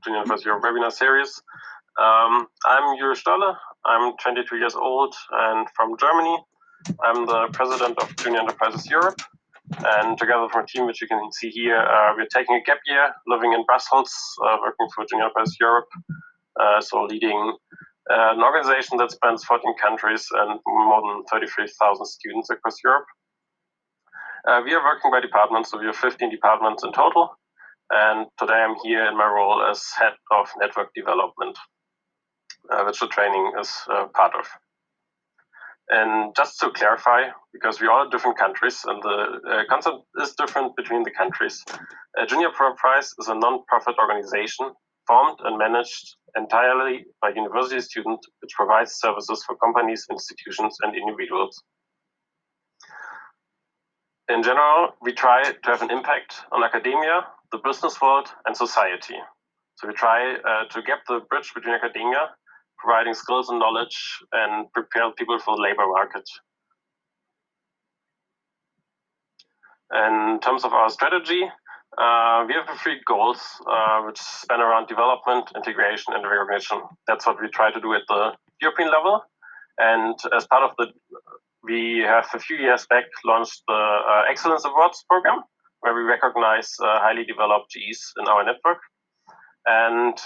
Junior Enterprise Europe webinar series. I'm Jure Stolle. I'm 22 years old and from Germany. I'm the president of Junior Enterprises Europe. And together with my team, which you can see here, we're taking a gap year, living in Brussels, working for Junior Enterprise Europe. So leading an organization that spans 14 countries and more than 33,000 students across Europe. We are working by departments, so we have 15 departments in total. And today I'm here in my role as head of network development, which the training is part of. And just to clarify, because we are in different countries and the concept is different between the countries, Junior Enterprise is a non-profit organization formed and managed entirely by university students, which provides services for companies, institutions, and individuals. In general, we try to have an impact on academia, the business world, and society. So we try to gap the bridge between academia, providing skills and knowledge, and prepare people for the labor market. In terms of our strategy, we have 3 goals, which span around development, integration, and recognition. That's what we try to do at the European level. And as part of we have a few years back launched the Excellence Awards program, where we recognize highly developed JEEs in our network. And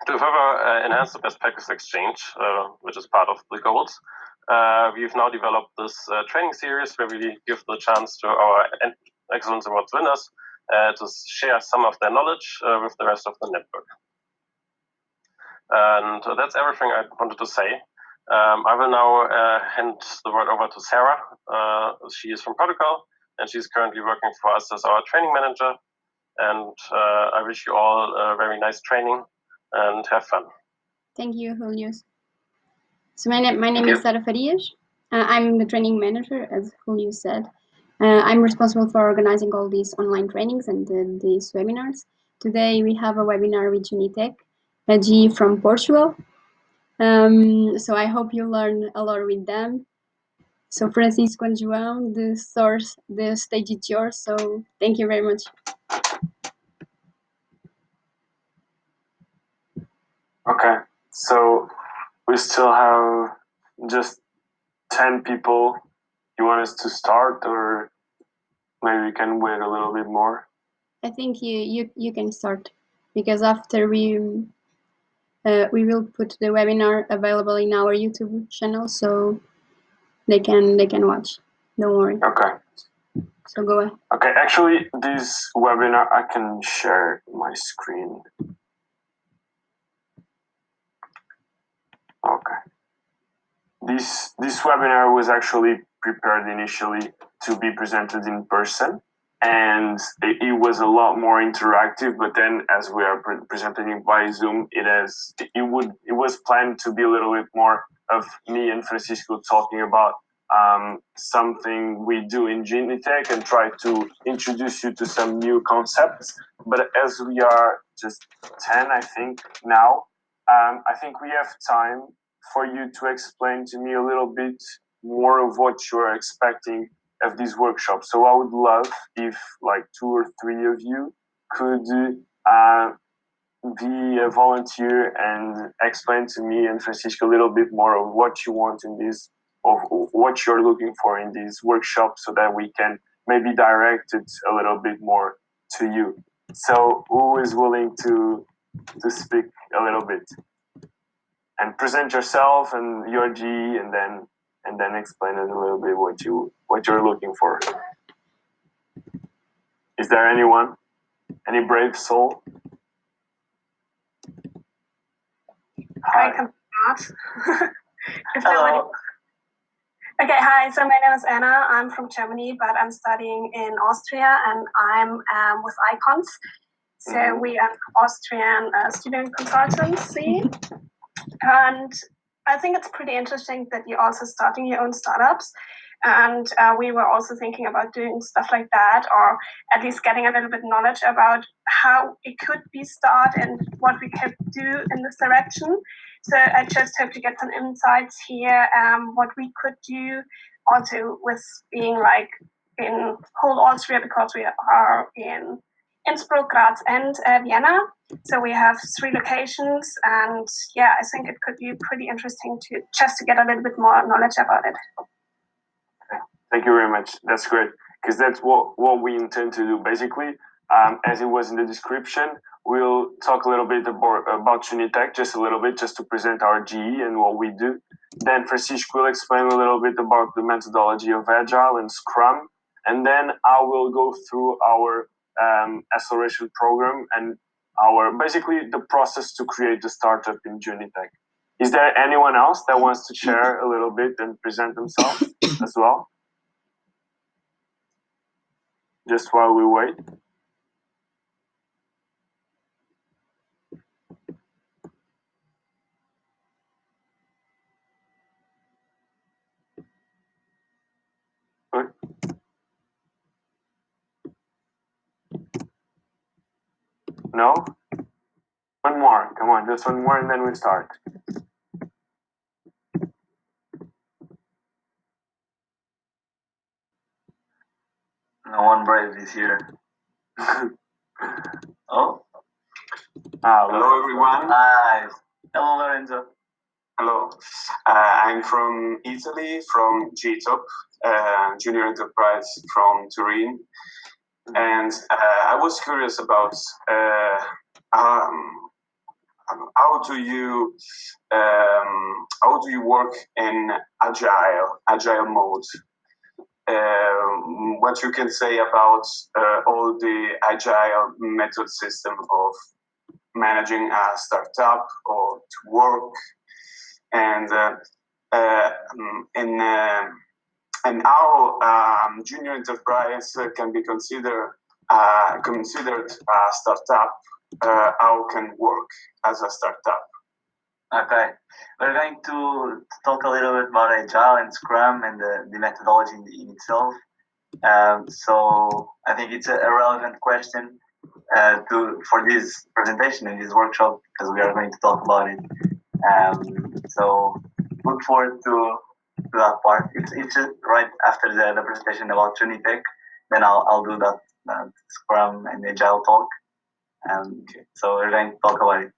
to further enhance the best practice exchange, which is part of the goals, we've now developed this training series where we give the chance to our Excellence Awards winners to share some of their knowledge with the rest of the network. And that's everything I wanted to say. I will now hand the word over to Sarah. She is from Portugal, and she's currently working for us as our training manager. And I wish you all a very nice training and have fun. Thank you, Julius. So my name is Sarah Farias. I'm the training manager, as Julius said. I'm responsible for organizing all these online trainings and these webinars. Today we have a webinar with JUNITEC, a JEE from Portugal. So I hope you learn a lot with them. So Francisco and João, the stage is yours. So thank you very much. Okay, so we still have just 10 people. You want us to start, or maybe we can wait a little bit more? I think you can start, because after we will put the webinar available in our YouTube channel, so they can watch. Don't worry. Okay. So go ahead. Okay, actually, this webinar, I can share my screen. Okay. This webinar was actually prepared initially to be presented in person, and it was a lot more interactive. But then, as we are presenting it by Zoom, it was planned to be a little bit more of me and Francisco talking about something we do in JUNITEC and try to introduce you to some new concepts. But as we are just 10, I think now, I think we have time for you to explain to me a little bit more of what you're expecting of this workshop. So I would love if like 2 or 3 of you could be a volunteer and explain to me and Francisco a little bit more of what you want in this, of what you're looking for in this workshop, so that we can maybe direct it a little bit more to you. So who is willing to speak a little bit and present yourself and your G, and then explain it a little bit what you're looking for? Is there anyone? Any brave soul? Hi. I can start. Hello. Okay, hi. So my name is Anna. I'm from Germany, but I'm studying in Austria, and I'm with Icons. So we are Austrian student consultancy. And I think it's pretty interesting that you're also starting your own startups. And we were also thinking about doing stuff like that, or at least getting a little bit knowledge about how it could be started and what we could do in this direction. So I just hope to get some insights here, what we could do also with being like in whole Austria, because we are in Innsbruck, Graz, and Vienna. So we have 3 locations, and yeah, I think it could be pretty interesting to get a little bit more knowledge about it. Thank you very much. That's great, because that's what we intend to do. Basically, as it was in the description, we'll talk a little bit about JUNITEC, just a little bit, just to present our JEE and what we do. Then Francisco will explain a little bit about the methodology of Agile and Scrum, and then I will go through our acceleration program and basically the process to create the startup in JUNITEC. Is there anyone else that wants to share a little bit and present themselves as well? Just while we wait. Good. No? One more. Come on, just one more and then we start. No one brave is here. Oh. Hello, everyone. Hi. Hello, Lorenzo. Hello. I'm from Italy, from JEUR, Junior Enterprise from Turin. And I was curious about how do you work in agile mode? What you can say about all the agile method system of managing a startup or to work, and how junior enterprise can be considered a startup. How can work as a startup? Okay, we're going to talk a little bit about Agile and Scrum and the methodology in itself. So I think it's a relevant question for this presentation and this workshop, because we are going to talk about it. So look forward to that part. It's just right after the presentation about JUNITEC. Then I'll do that Scrum and Agile talk. So we're going to talk about it.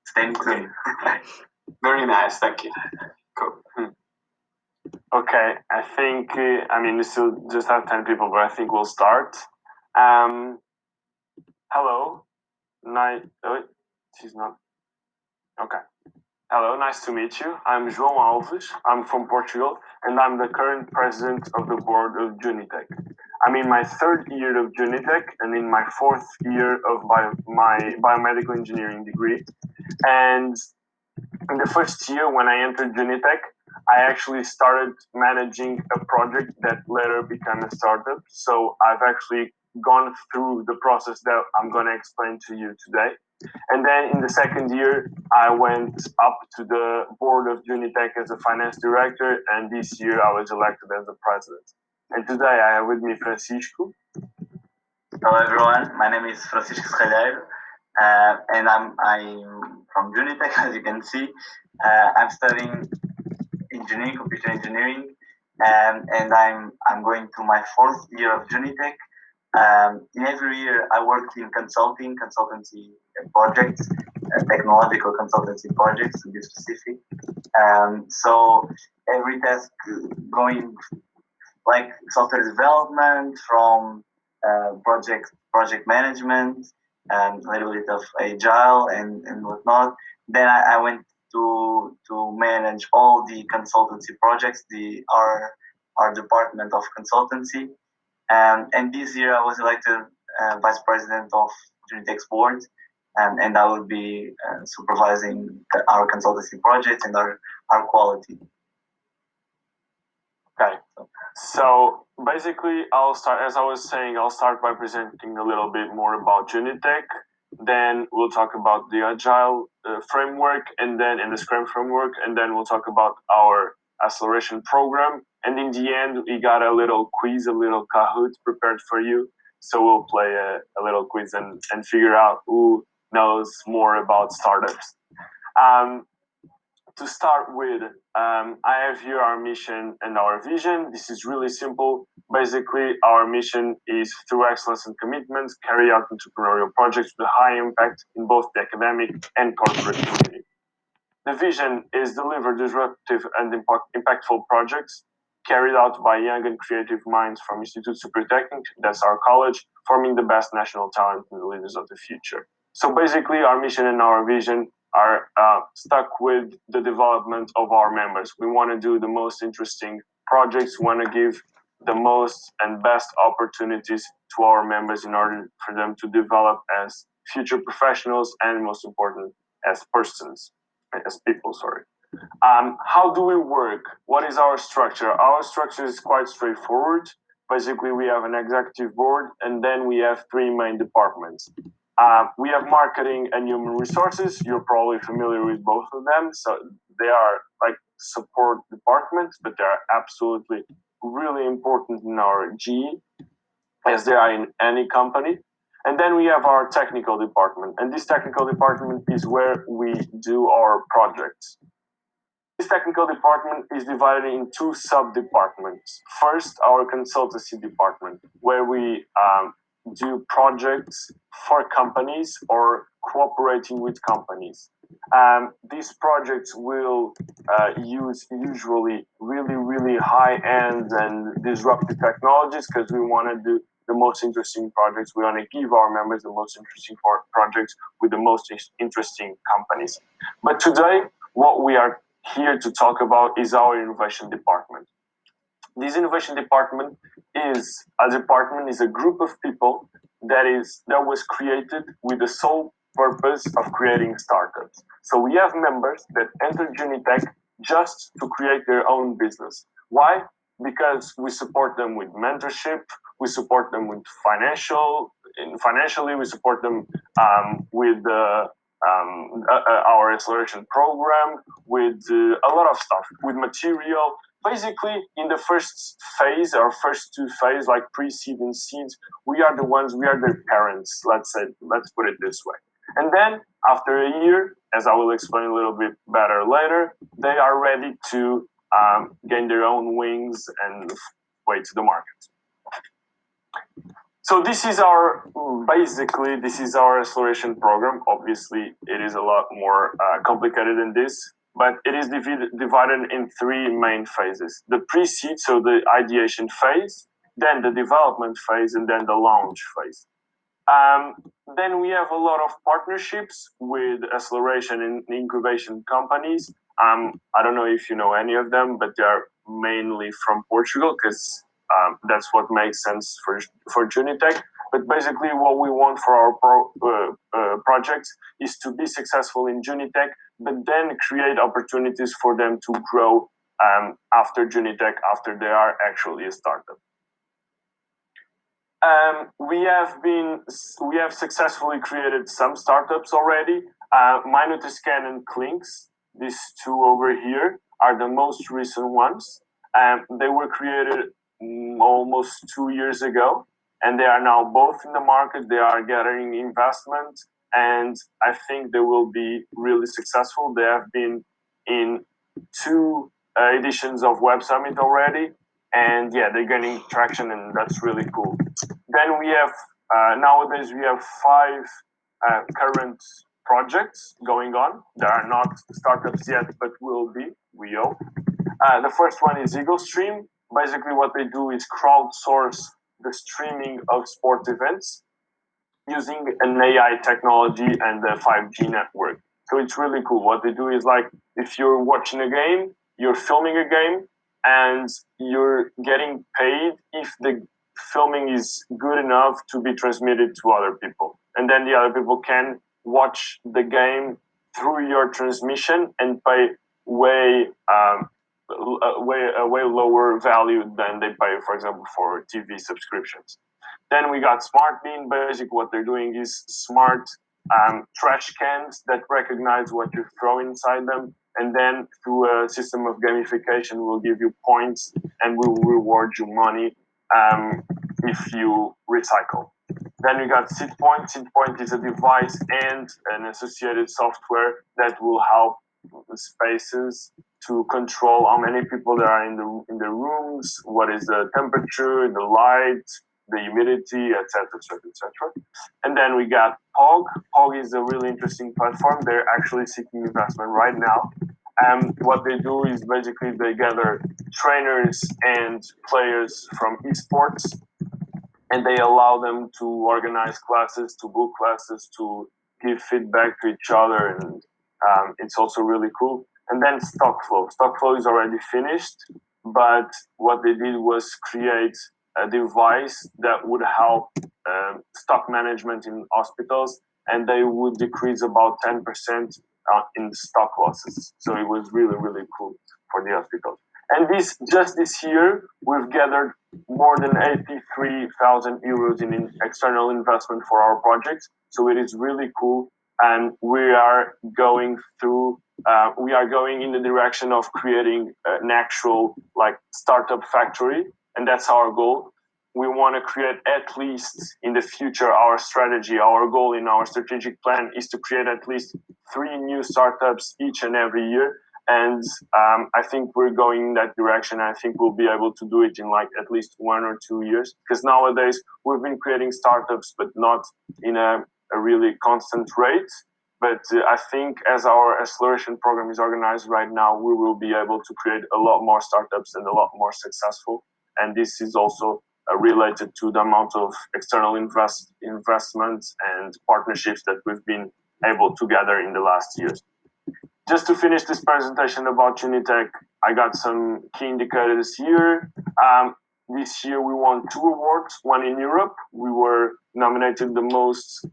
Stay tuned. Very nice, thank you. Cool. Okay, I think, we still just have 10 people, but I think we'll start. Hello. She's not. Okay. Hello, nice to meet you. I'm João Alves. I'm from Portugal, and I'm the current president of the board of JUNITEC. I'm in my 3rd year of JUNITEC and in my 4th year of my biomedical engineering degree. And in the 1st year, when I entered JUNITEC, I actually started managing a project that later became a startup. So I've actually gone through the process that I'm going to explain to you today. And then in the 2nd year, I went up to the board of JUNITEC as a finance director, and this year I was elected as the president. And today I have with me Francisco. Hello everyone, my name is Francisco Serralheiro, and I'm from JUNITEC, as you can see. I'm studying engineering, computer engineering, and I'm going to my 4th year of JUNITEC. In every year, I worked in consultancy projects, technological consultancy projects to be specific. So every task going like software development, from project management, a little bit of Agile and whatnot. Then I went to manage all the consultancy projects, our department of consultancy. And this year I was elected vice president of JUNITEC's board, and I will be supervising our consultancy projects and our quality. Okay, so basically I'll start, as I was saying, I'll start by presenting a little bit more about JUNITEC. Then we'll talk about the Agile framework, and the Scrum Framework, and then we'll talk about our acceleration program. And in the end, we got a little quiz, a little Kahoot prepared for you. So we'll play a little quiz and figure out who knows more about startups. to start with, I have here our mission and our vision. This is really simple. Basically, our mission is through excellence and commitment, carry out entrepreneurial projects with high impact in both the academic and corporate community. The vision is deliver disruptive and impactful projects carried out by young and creative minds from Institute Supertechnic, that's our college, forming the best national talent and the leaders of the future. So basically, our mission and our vision are stuck with the development of our members. We want to do the most interesting projects, we want to give the most and best opportunities to our members in order for them to develop as future professionals and, most important, as persons, as people, sorry. How do we work? What is our structure? Our structure is quite straightforward. Basically, we have an executive board, and then we have three main departments. We have marketing and human resources. You're probably familiar with both of them. So they are like support departments, but they are absolutely really important in our JEE, as they are in any company. And then we have our technical department. And this technical department is where we do our projects. This technical department is divided in two sub-departments. First, our consultancy department, where we do projects for companies or cooperating with companies. These projects will use usually really high-end and disruptive technologies because we want to do the most interesting projects. We want to give our members the most interesting projects with the most interesting companies. But today, what we are here to talk about is our innovation department. This innovation department is a group of people that was created with the sole purpose of creating startups. So we have members that enter JUNITEC just to create their own business. Why? Because we support them with mentorship, we support them with financially, we support them with our acceleration program, with a lot of stuff, with material. Basically, in the first phase, our first two phases, like pre-seed and seed, we are their parents, let's put it this way. And then, after a year, as I will explain a little bit better later, they are ready to gain their own wings and way to the market. So this is our acceleration program. Obviously, it is a lot more complicated than this, but it is divided in three main phases. The pre-seed, so the ideation phase, then the development phase, and then the launch phase. Then we have a lot of partnerships with acceleration and incubation companies. I don't know if you know any of them, but they are mainly from Portugal because that's what makes sense for JUNITEC. But basically, what we want for our projects is to be successful in JUNITEC, but then create opportunities for them to grow after JUNITEC, after they are actually a startup. We have successfully created some startups already. Minutescan and Clinks, these two over here, are the most recent ones. They were created almost 2 years ago, and they are now both in the market. They are gathering investment, and I think they will be really successful. They have been in 2 editions of Web Summit already, and yeah, they're gaining traction, and that's really cool. Then we have, nowadays we have 5 current projects going on. They are not startups yet, but will be, we hope. The first one is Eagle Stream. Basically what they do is crowdsource the streaming of sport events using an AI technology and a 5G network. So it's really cool. What they do is like, if you're watching a game, you're filming a game, and you're getting paid if the filming is good enough to be transmitted to other people. And then the other people can watch the game through your transmission and pay way lower value than they pay, for example, for TV subscriptions. Then we got Smart Bin. Basically, what they're doing is smart trash cans that recognize what you throw inside them, and then through a system of gamification, will give you points and will reward you money if you recycle. Then we got SeedPoint. SeedPoint is a device and an associated software that will help spaces to control how many people there are in the rooms, what is the temperature, the light, the humidity, etc., etc., etc. And then we got POG. POG is a really interesting platform. They're actually seeking investment right now. And what they do is basically they gather trainers and players from esports, and they allow them to organize classes, to book classes, to give feedback to each other, and it's also really cool. And then StockFlow. StockFlow is already finished, but what they did was create a device that would help stock management in hospitals, and they would decrease about 10% in stock losses. So it was really, really cool for the hospitals. And just this year, we've gathered more than 83,000 euros in external investment for our project. So it is really cool. And we are going in the direction of creating an actual startup factory. And that's our goal. We want to create at least in the future, our strategy, our goal in our strategic plan is to create at least 3 new startups each and every year. And I think we're going in that direction. I think we'll be able to do it in at least 1 or 2 years. Because nowadays we've been creating startups, but not in a really constant rate. But I think as our acceleration program is organized right now, we will be able to create a lot more startups and a lot more successful. And this is also related to the amount of external investments and partnerships that we've been able to gather in the last years. Just to finish this presentation about JUNITEC, I got some key indicators here. This year we won 2 awards, one in Europe. We were nominated the most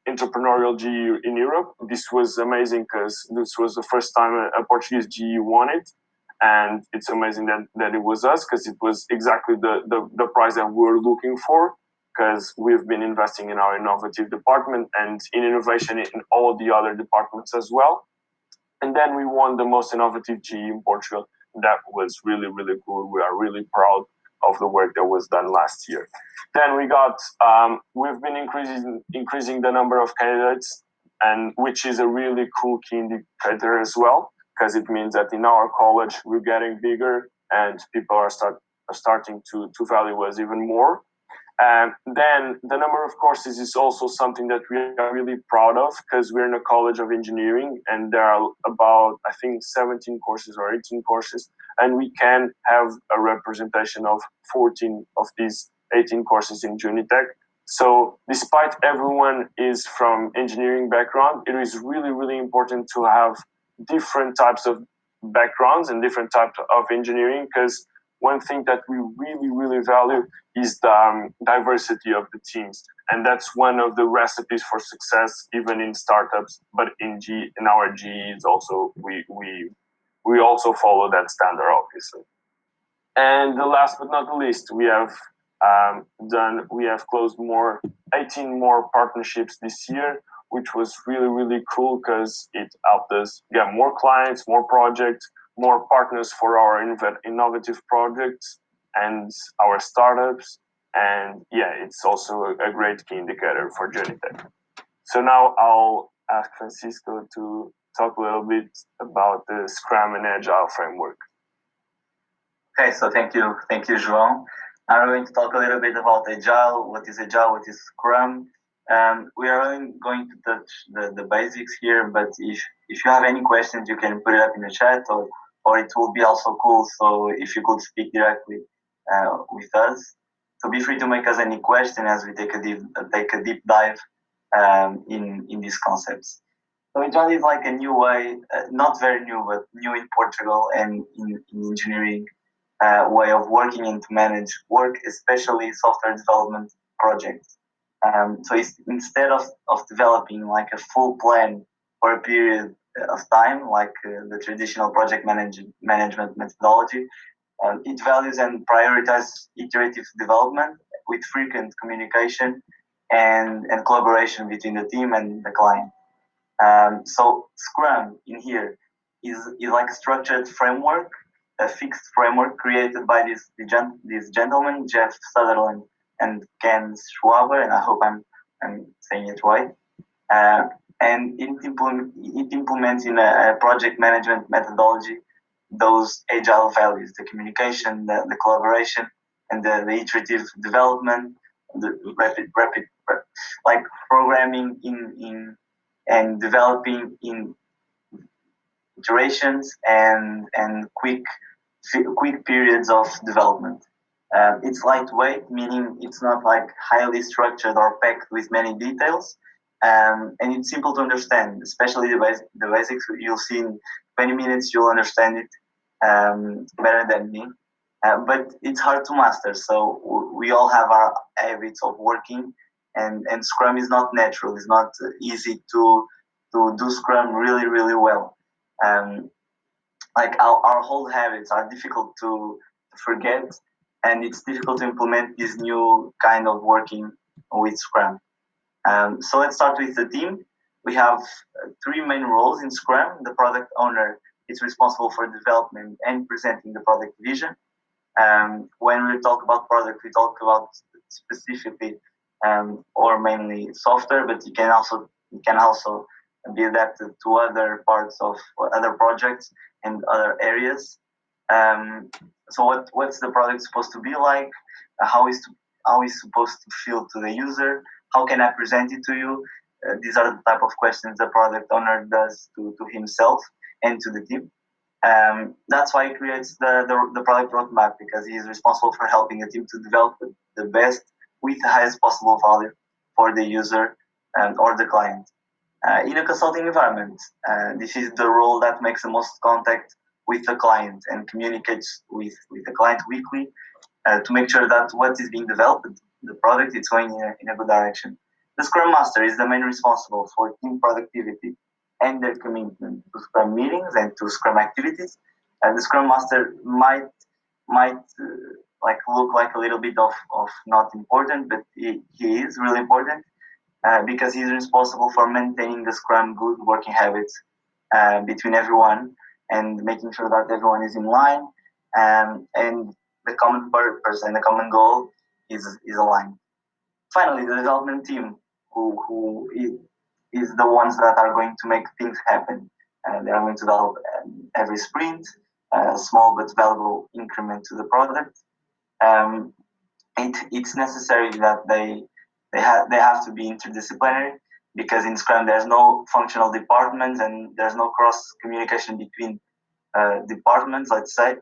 entrepreneurial JEU in Europe. This was amazing because this was the first time a Portuguese JEU won it. And it's amazing that it was us, because it was exactly the prize that we were looking for, because we've been investing in our innovative department and in innovation in all the other departments as well. And then we won the most innovative JEE in Portugal. That was really, really cool. We are really proud of the work that was done last year. Then we've been increasing the number of candidates, and which is a really cool key indicator as well, because it means that in our college we're getting bigger and people are starting to value us even more. Then the number of courses is also something that we are really proud of, because we're in a college of engineering and there are about, I think, 17 courses or 18 courses, and we can have a representation of 14 of these 18 courses in JUNITEC. So despite everyone is from engineering background, it is really, really important to have different types of backgrounds and different types of engineering, because one thing that we really, really value is the diversity of the teams. And that's one of the recipes for success, even in startups, but in our GEs also, we also follow that standard, obviously. And the last but not the least, we have closed 18 more partnerships this year, which was really, really cool, because it helped us get more clients, more projects, more partners for our innovative projects and our startups. And yeah, it's also a great key indicator for JUNITEC. So now I'll ask Francisco to talk a little bit about the Scrum and Agile framework. Okay, so thank you, João. I'm going to talk a little bit about Agile, what is Scrum. We are only going to touch the basics here, but if you have any questions, you can put it up in the chat, or it will be also cool, so if you could speak directly with us. So be free to make us any question as we take a deep dive in these concepts. So Agile is like a new way, not very new, but new in Portugal and in engineering way of working and to manage work, especially software development projects. So instead of developing like a full plan for a period of time, like the traditional project management methodology, it values and prioritizes iterative development with frequent communication and collaboration between the team and the client. So Scrum in here is like a structured framework, a fixed framework created by these gentlemen, Jeff Sutherland and Ken Schwaber, and I hope I'm saying it right. and it implements in a project management methodology those agile values: the communication, the collaboration, and the iterative development, the rapid like programming in and developing in iterations and quick periods of development. It's lightweight, meaning it's not like highly structured or packed with many details, and it's simple to understand, especially the basics. You'll see in 20 minutes, you'll understand it better than me. But it's hard to master, so we all have our habits of working, and Scrum is not natural. It's not easy to do Scrum really well. Like our whole habits are difficult to forget, and it's difficult to implement this new kind of working with Scrum. So let's start with the team. We have three main roles in Scrum. The product owner is responsible for development and presenting the product vision. When we talk about product, we talk about specifically or mainly software, but it can also be adapted to other parts of other projects and other areas. So what's the product supposed to be like? How is supposed to feel to the user? How can I present it to you? These are the type of questions the product owner does to himself and to the team. That's why he creates the product roadmap, because he is responsible for helping the team to develop the best with the highest possible value for the user or the client. In a consulting environment, this is the role that makes the most contact with the client and communicates with the client weekly to make sure that what is being developed, the product, is going in a good direction. The Scrum Master is the main responsible for team productivity and their commitment to Scrum meetings and to Scrum activities. The Scrum Master might like look like a little bit of not important, but he is really important because he's responsible for maintaining the Scrum good working habits between everyone and making sure that everyone is in line and the common purpose and the common goal is aligned. Finally, the development team, who is the ones that are going to make things happen. They are going to develop every sprint, a small but valuable increment to the product. It's necessary that they have to be interdisciplinary, because in Scrum there's no functional departments and there's no cross communication between departments. Let's say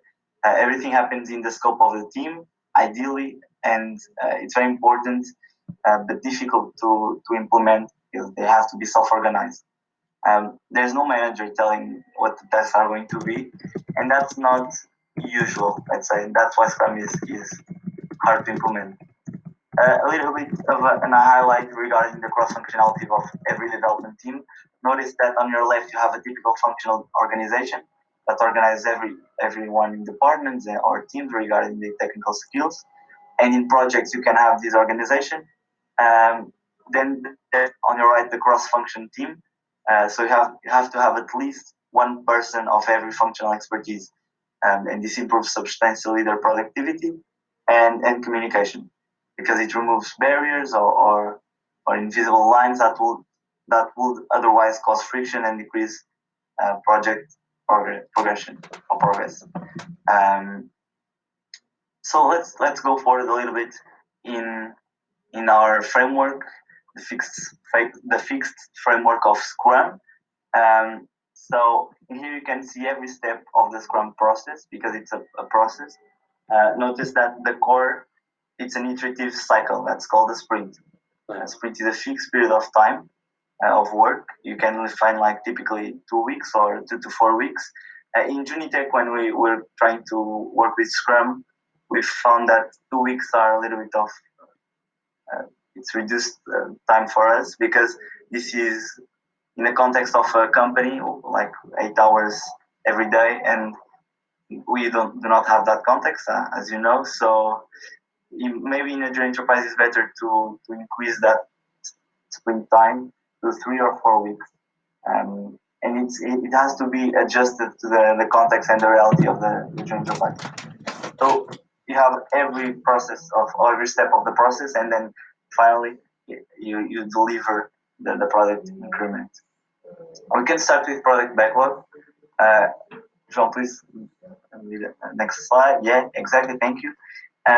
everything happens in the scope of the team, ideally, and it's very important but difficult to implement. They have to be self-organized. There's no manager telling what the tasks are going to be, and that's not usual. Let's say that's why Scrum is hard to implement. A little bit of a highlight regarding the cross-functionality of every development team. Notice that on your left you have a typical functional organization that organizes everyone in departments or teams regarding the technical skills. And in projects you can have this organization. Then on your right, the cross-function team. So you have to have at least one person of every functional expertise, and this improves substantially their productivity and communication, because it removes barriers or invisible lines that would otherwise cause friction and decrease project progression or progress. So let's go forward a little bit in our framework, the fixed framework of Scrum. So here you can see every step of the Scrum process, because it's a process. Notice that the core, it's an iterative cycle that's called a sprint. A sprint is a fixed period of time of work. You can find like typically 2 weeks or 2 to 4 weeks. In JUNITEC, when we were trying to work with Scrum, we found that 2 weeks are a little bit of it's reduced time for us, because this is in the context of a company, like 8 hours every day, and we do not have that context, as you know. So maybe in a junior enterprise it's better to increase that sprint time to 3 or 4 weeks, and it has to be adjusted to the context and the reality of the junior enterprise. So you have every process or every step of the process, and then finally you deliver the product increment. We can start with product backlog. John, please, next slide. Yeah, exactly. Thank you.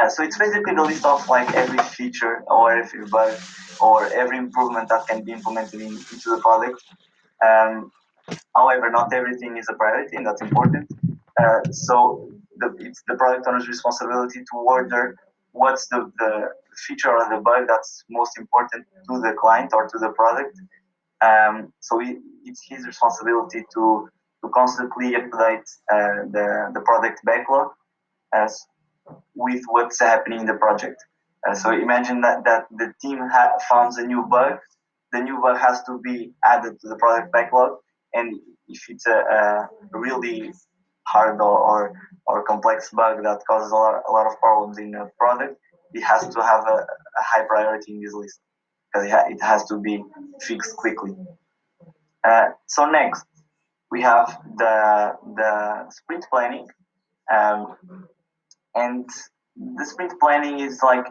So it's basically the list of like every feature or every bug or every improvement that can be implemented into the product. However, not everything is a priority, and that's important. So it's the product owner's responsibility to order what's the feature or the bug that's most important to the client or to the product. So it's his responsibility to constantly update the product backlog as with what's happening in the project. So imagine that the team found a new bug. The new bug has to be added to the product backlog, and if it's a really hard or complex bug that causes a lot of problems in a product, it has to have a high priority in this list because it has to be fixed quickly. So next, we have the sprint planning. And the sprint planning is like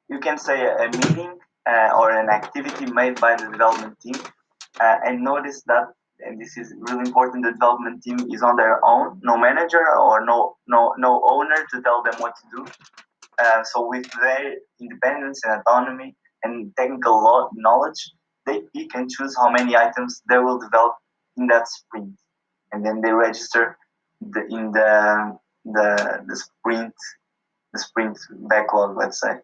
you can say a meeting or an activity made by the development team. And notice that, and this is really important, the development team is on their own, no manager or no owner to tell them what to do. So with their independence and autonomy and technical knowledge, they pick and choose how many items they will develop in that sprint, and then they register in the sprint backlog. Let's say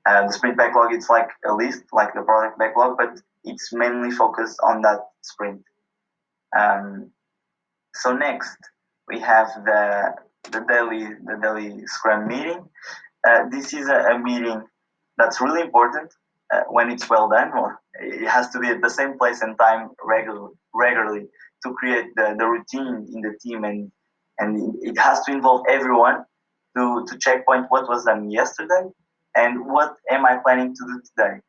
the sprint backlog, it's like a list, like the product backlog, but it's mainly focused on that sprint. So next we have the daily Scrum meeting. This is a meeting that's really important when it's well done, or it has to be at the same place and time regularly to create the routine in the team, and it has to involve everyone to checkpoint what was done yesterday and what am I planning to do today.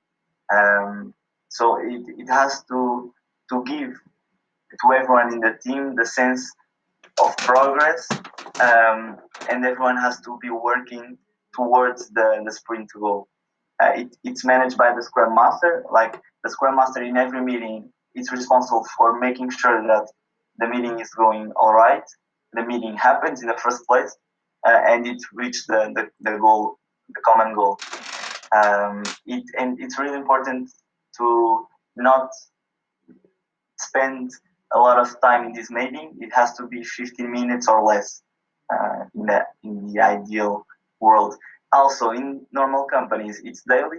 So it has to give to everyone in the team the sense of progress, and everyone has to be working towards the sprint goal. It's managed by the Scrum Master. Like the Scrum Master in every meeting, it's responsible for making sure that the meeting is going all right, the meeting happens in the first place, and it reached the goal, the common goal. And it's really important to not spend a lot of time in this meeting. It has to be 15 minutes or less in the ideal world. Also, in normal companies, it's daily,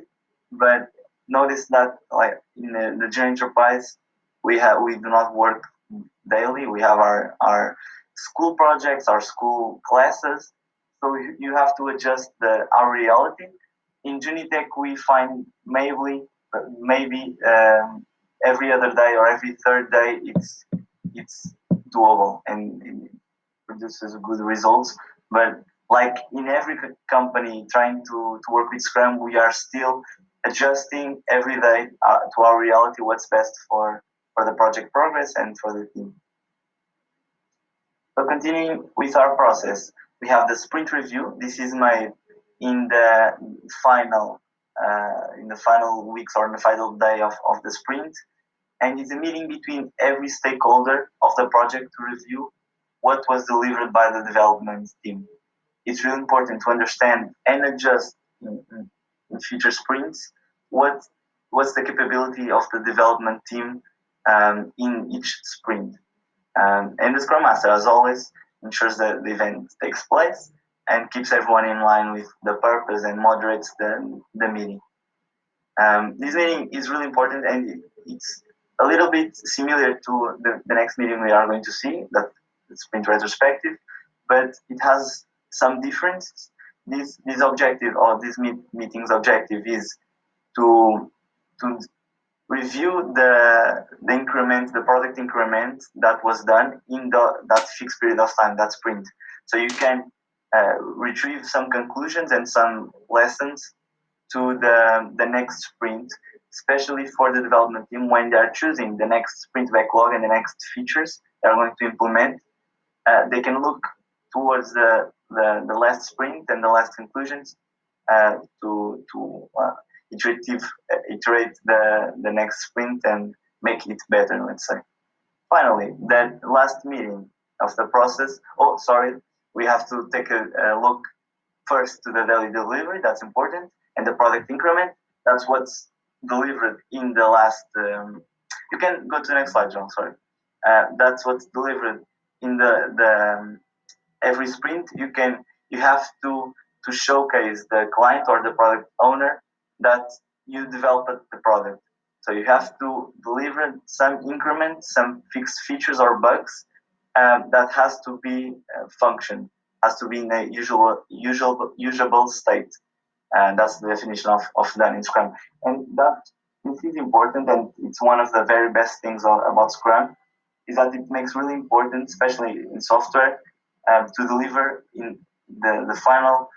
but notice that like in the Junior Enterprise, we do not work daily. We have our school projects, our school classes, so you have to adjust our reality. In JUNITEC, we find maybe every other day or every third day it's doable and it produces good results. But like in every company trying to work with Scrum, we are still adjusting every day to our reality what's best for the project progress and for the team. So continuing with our process, we have the sprint review. This is made in the final weeks or in the final day of the sprint, and it's a meeting between every stakeholder of the project to review what was delivered by the development team. It's really important to understand and adjust in future sprints what's the capability of the development team in each sprint. And the Scrum Master, as always, ensures that the event takes place and keeps everyone in line with the purpose and moderates the meeting. This meeting is really important, and it's a little bit similar to the next meeting we are going to see, that sprint retrospective, but it has some difference. This objective, or this meeting's objective, is to review the increment, the product increment that was done in that fixed period of time, that sprint. So you can retrieve some conclusions and some lessons to the next sprint, especially for the development team when they are choosing the next sprint backlog and the next features they are going to implement. They can look towards the last sprint and the last conclusions to iterate the next sprint and make it better, let's say. Finally, that last meeting of the process, we have to take a look first to the daily delivery, that's important, and the product increment, that's what's delivered in the last, you can go to the next slide, John, sorry. That's what's delivered in the every sprint. You have to showcase the client or the product owner that you developed the product. So you have to deliver some increment, some fixed features or bugs that has to be function, has to be in a usable state. And that's the definition of done in Scrum. And this is important, and it's one of the very best things about Scrum, is that it makes really important, especially in software, to deliver in the final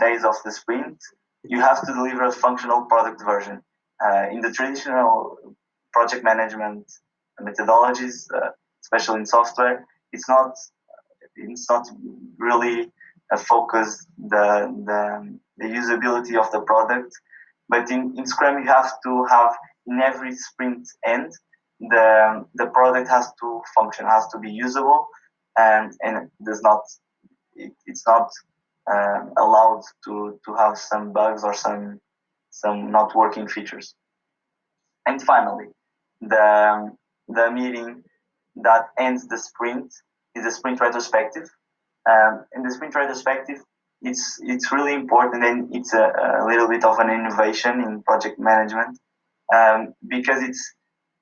days of the sprint. You have to deliver a functional product version. In the traditional project management methodologies, especially in software, it's not really focused the usability of the product. But in Scrum, you have to have in every sprint end, the product has to function, has to be usable, and it's not allowed to have some bugs or some not working features. And finally, the meeting that ends the sprint is the sprint retrospective. And the sprint retrospective, it's really important, and it's a little bit of an innovation in project management, because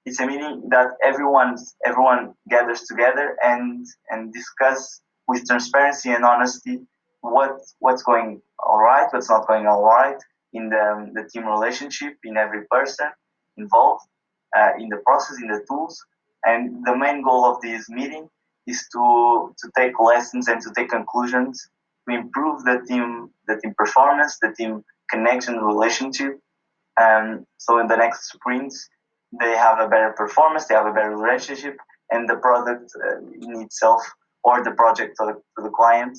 it's a meeting that everyone gathers together and discuss with transparency and honesty what's going all right, what's not going all right in the team relationship, in every person involved, in the process, in the tools. And the main goal of this meeting is to take lessons and to take conclusions to improve the team performance, the team connection, relationship. So in the next sprints, they have a better performance, they have a better relationship, and the product in itself or the project to the client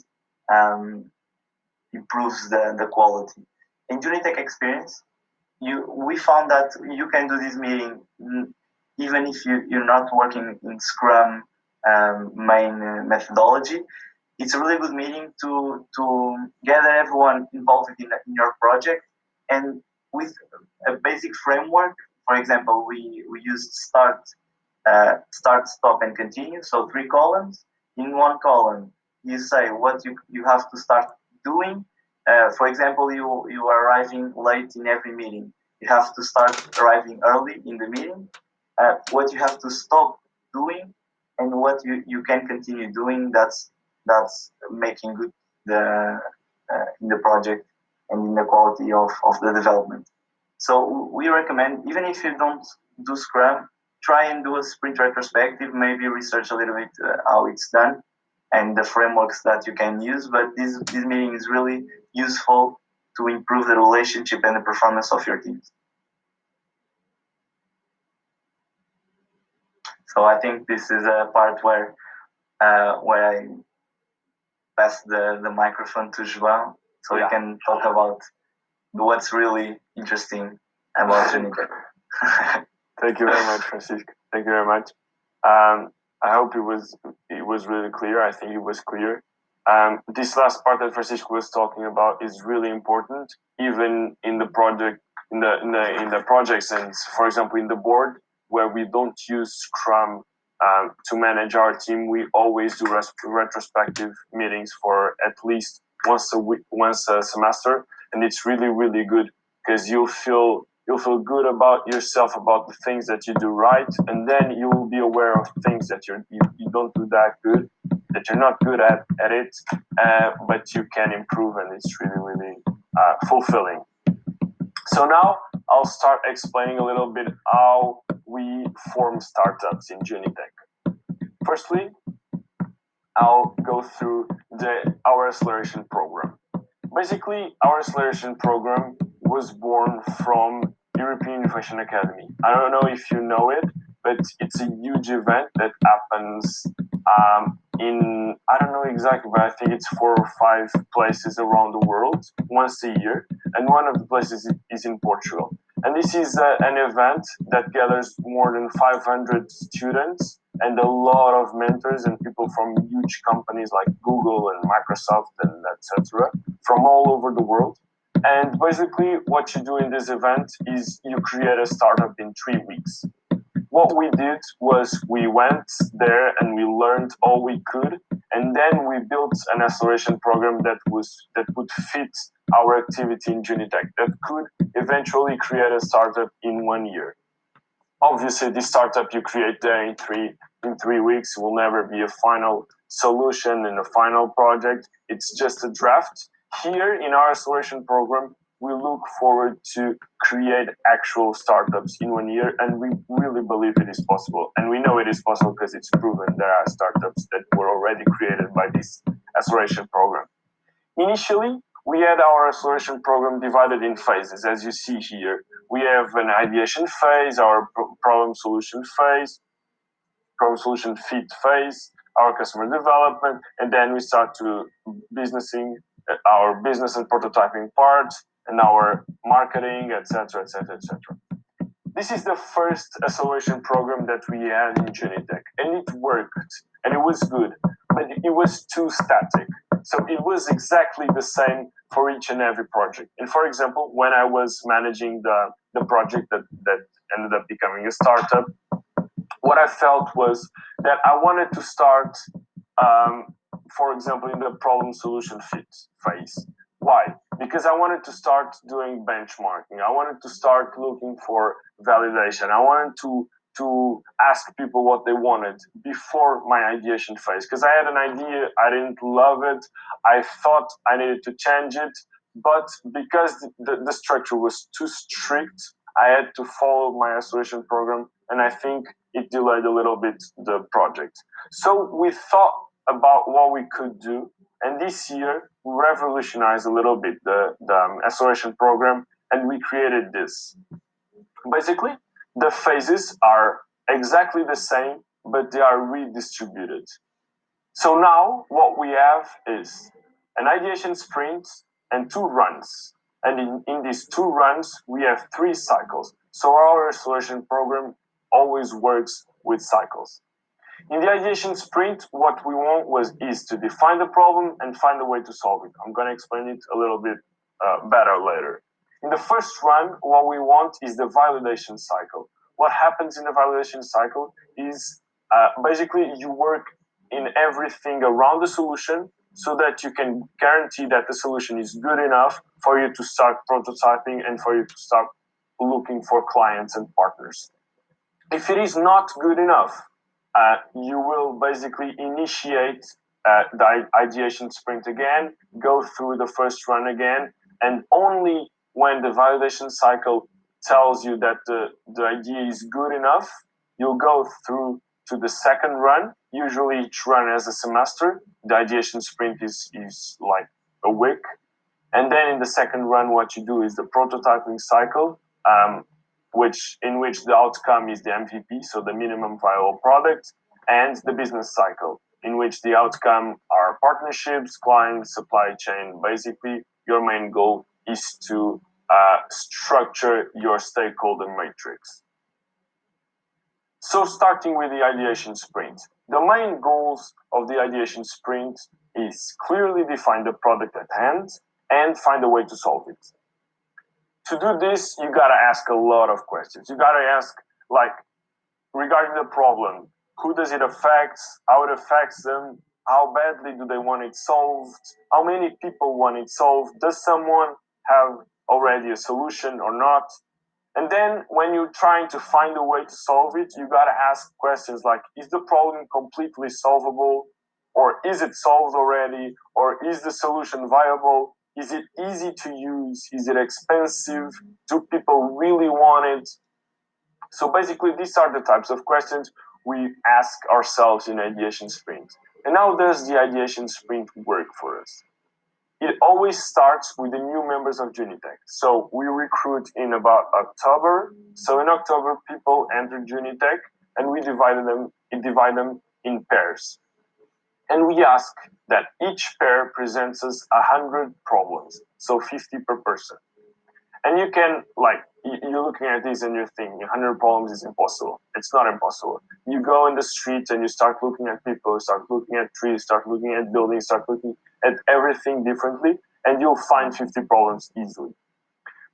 improves the quality. In JUNITEC experience, we found that you can do this meeting even if you're not working in Scrum main methodology. It's a really good meeting to gather everyone involved in your project, and with a basic framework. For example, we used start, stop, and continue. So 3 columns. In one column, you say what you have to start doing. For example, you are arriving late in every meeting. You have to start arriving early in the meeting. What you have to stop doing, and what you can continue doing. That's making good in the project and in the quality of the development. So we recommend, even if you don't do Scrum, try and do a sprint retrospective, maybe research a little bit how it's done and the frameworks that you can use. But this meeting is really useful to improve the relationship and the performance of your teams. So I think this is a part where I pass the microphone to João, so we can talk about what's really interesting about JUNITEC. Thank you very much, Francisco. Thank you very much. I hope it was really clear. I think it was clear. This last part that Francisco was talking about is really important, even in the project, in the projects, and for example in the board where we don't use Scrum to manage our team. We always do retrospective meetings for at least once a semester, and it's really good because you'll feel good about yourself, about the things that you do right, and then you will be aware of things that you don't do that good, that you're not good at it, but you can improve, and it's really fulfilling. So now I'll start explaining a little bit how we form startups in JUNITEC. Firstly, I'll go through our acceleration program. Basically, our acceleration program was born from European Innovation Academy. I don't know if you know it, but it's a huge event that happens in, I don't know exactly, but I think it's 4 or 5 places around the world once a year. And one of the places is in Portugal. And this is an event that gathers more than 500 students and a lot of mentors and people from huge companies like Google and Microsoft and etc. from all over the world. And basically what you do in this event is you create a startup in 3 weeks. What we did was we went there and we learned all we could, and then we built an acceleration program that would fit our activity in JUNITEC, that could eventually create a startup in 1 year. Obviously, this startup you create there in three weeks will never be a final solution and a final project. It's just a draft. Here in our acceleration program, we look forward to create actual startups in 1 year, and we really believe it is possible. And we know it is possible because it's proven there are startups that were already created by this acceleration program. Initially, we had our acceleration program divided in phases, as you see here. We have an ideation phase, our problem solution phase, problem solution fit phase, our customer development, and then we start to businessing our business and prototyping part, and our marketing, etc., etc., etc. This is the first acceleration program that we had in JUNITEC, and it worked, and it was good, but it was too static. So it was exactly the same for each and every project. And for example, when I was managing the project that ended up becoming a startup, what I felt was that I wanted to start, for example, in the problem solution fit phase. Why? Because I wanted to start doing benchmarking. I wanted to start looking for validation. I wanted to ask people what they wanted before my ideation phase. Because I had an idea, I didn't love it. I thought I needed to change it. But because the structure was too strict, I had to follow my acceleration program, and I think it delayed a little bit the project. So we thought about what we could do, and this year we revolutionized a little bit the acceleration program, and we created this. Basically, the phases are exactly the same, but they are redistributed. So now what we have is an ideation sprint and 2 runs. And in these 2 runs, we have 3 cycles. So our acceleration program always works with cycles. In the ideation sprint, what we want is to define the problem and find a way to solve it. I'm going to explain it a little bit better later. In the first run, what we want is the validation cycle. What happens in the validation cycle is basically you work in everything around the solution so that you can guarantee that the solution is good enough for you to start prototyping and for you to start looking for clients and partners. If it is not good enough, you will basically initiate the ideation sprint again, go through the first run again, and only when the validation cycle tells you that the idea is good enough, you'll go through to the second run. Usually each run has a semester. The ideation sprint is like a week. And then in the second run, what you do is the prototyping cycle, in which the outcome is the MVP, so the minimum viable product, and the business cycle, in which the outcome are partnerships, clients, supply chain. Basically, your main goal is to structure your stakeholder matrix. So starting with the ideation sprint, the main goals of the ideation sprint is clearly define the product at hand and find a way to solve it. To do this, you gotta ask a lot of questions. You gotta ask, like, regarding the problem, who does it affect, how it affects them, how badly do they want it solved, how many people want it solved, does someone have already a solution or not? And then when you're trying to find a way to solve it, you gotta ask questions like, is the problem completely solvable? Or is it solved already? Or is the solution viable? Is it easy to use? Is it expensive? Do people really want it? So basically, these are the types of questions we ask ourselves in ideation sprint. And how does the ideation sprint work for us? It always starts with the new members of JUNITEC. So we recruit in about October. So in October, people enter JUNITEC, and we divide them in pairs. And we ask that each pair presents us 100 problems, so 50 per person. And you can, like, you're looking at this and you're thinking 100 problems is impossible. It's not impossible. You go in the streets and you start looking at people, start looking at trees, start looking at buildings, start looking at everything differently, and you'll find 50 problems easily.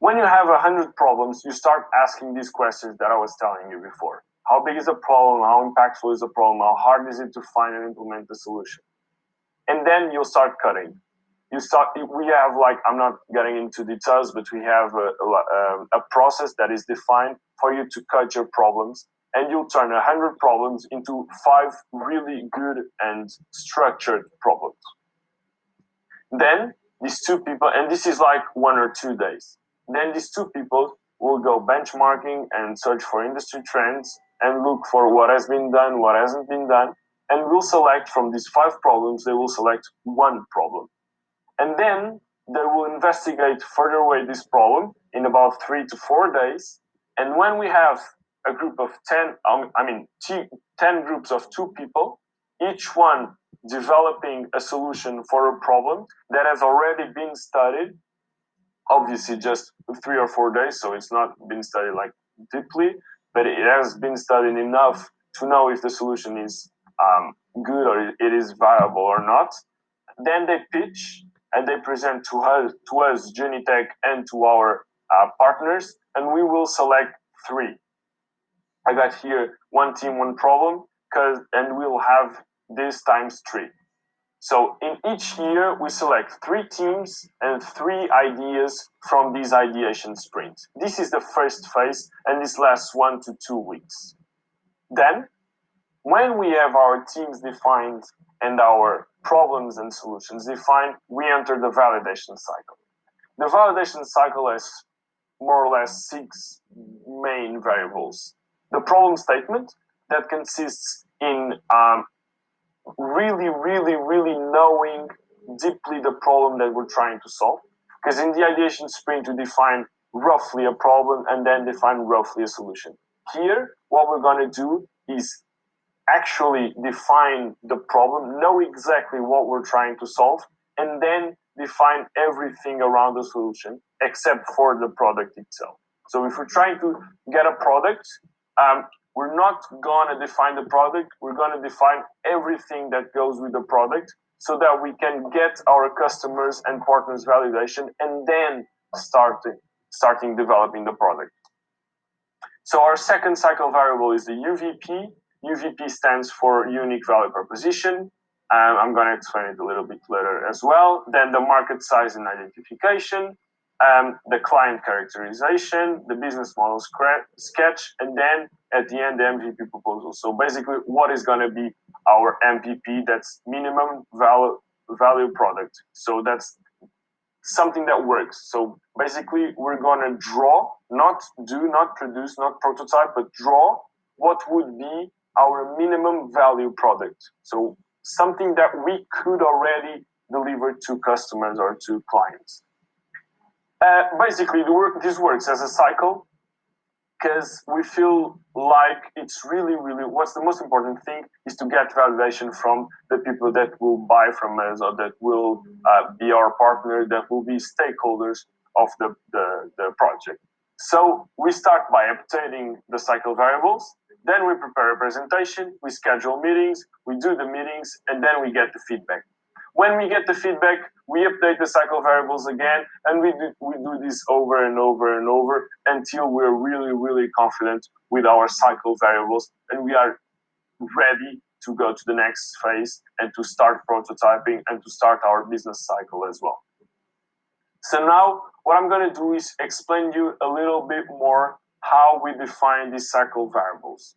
When you have 100 problems, you start asking these questions that I was telling you before. How big is the problem? How impactful is the problem? How hard is it to find and implement the solution? And then you'll start cutting. We have, like, I'm not getting into details, but we have a process that is defined for you to cut your problems, and you'll turn 100 problems into 5 really good and structured problems. Then these 2 people, and this is like 1 or 2 days, then these 2 people will go benchmarking and search for industry trends and look for what has been done, what hasn't been done, and will select from these 5 problems, they will select 1 problem. And then they will investigate further away this problem in about 3 to 4 days. And when we have a group of 10 groups of 2 people, each one developing a solution for a problem that has already been studied, obviously just 3 or 4 days, so it's not been studied like deeply, but it has been studied enough to know if the solution is good or it is viable or not. Then they pitch and they present to us, JUNITEC, and to our partners, and we will select 3. I got here 1 team, 1 problem, and we'll have this times 3. So in each year, we select 3 teams and 3 ideas from this ideation sprint. This is the first phase, and this lasts 1 to 2 weeks. Then, when we have our teams defined and our problems and solutions defined, we enter the validation cycle. The validation cycle has more or less 6 main variables. The problem statement, that consists in really knowing deeply the problem that we're trying to solve. Because in the ideation sprint, we define roughly a problem and then define roughly a solution. Here, what we're going to do is actually define the problem, know exactly what we're trying to solve, and then define everything around the solution except for the product itself. So if we're trying to get a product, we're not going to define the product, we're going to define everything that goes with the product so that we can get our customers and partners validation and then starting developing the product. So our second cycle variable is the UVP. UVP stands for Unique Value Proposition. I'm going to explain it a little bit later as well. Then the market size and identification, the client characterization, the business model sketch, and then at the end, the MVP proposal. So basically, what is going to be our MPP? That's minimum value product. So that's something that works. So basically, we're going to draw, not produce, not prototype, but draw what would be our minimum value product. So something that we could already deliver to customers or to clients. Basically, this works as a cycle because we feel like it's really, what's the most important thing is to get validation from the people that will buy from us or that will be our partner, that will be stakeholders of the project. So we start by updating the cycle variables, then we prepare a presentation, we schedule meetings, we do the meetings, and then we get the feedback. When we get the feedback, we update the cycle variables again, and we do this over and over and over until we're really confident with our cycle variables, and we are ready to go to the next phase and to start prototyping and to start our business cycle as well. So now what I'm going to do is explain you a little bit more how we define these cycle variables.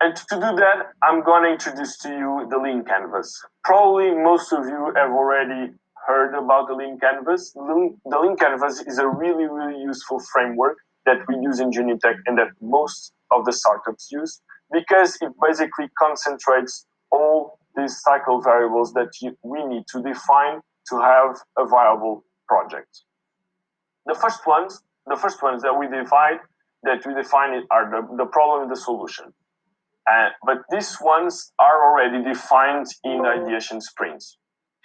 And to do that, I'm going to introduce to you the Lean Canvas. Probably most of you have already heard about the Lean Canvas. The Lean Canvas is a really useful framework that we use in JUNITEC and that most of the startups use because it basically concentrates all these cycle variables that we need to define to have a viable project. The first ones that we define are the problem and the solution. But these ones are already defined in ideation sprints.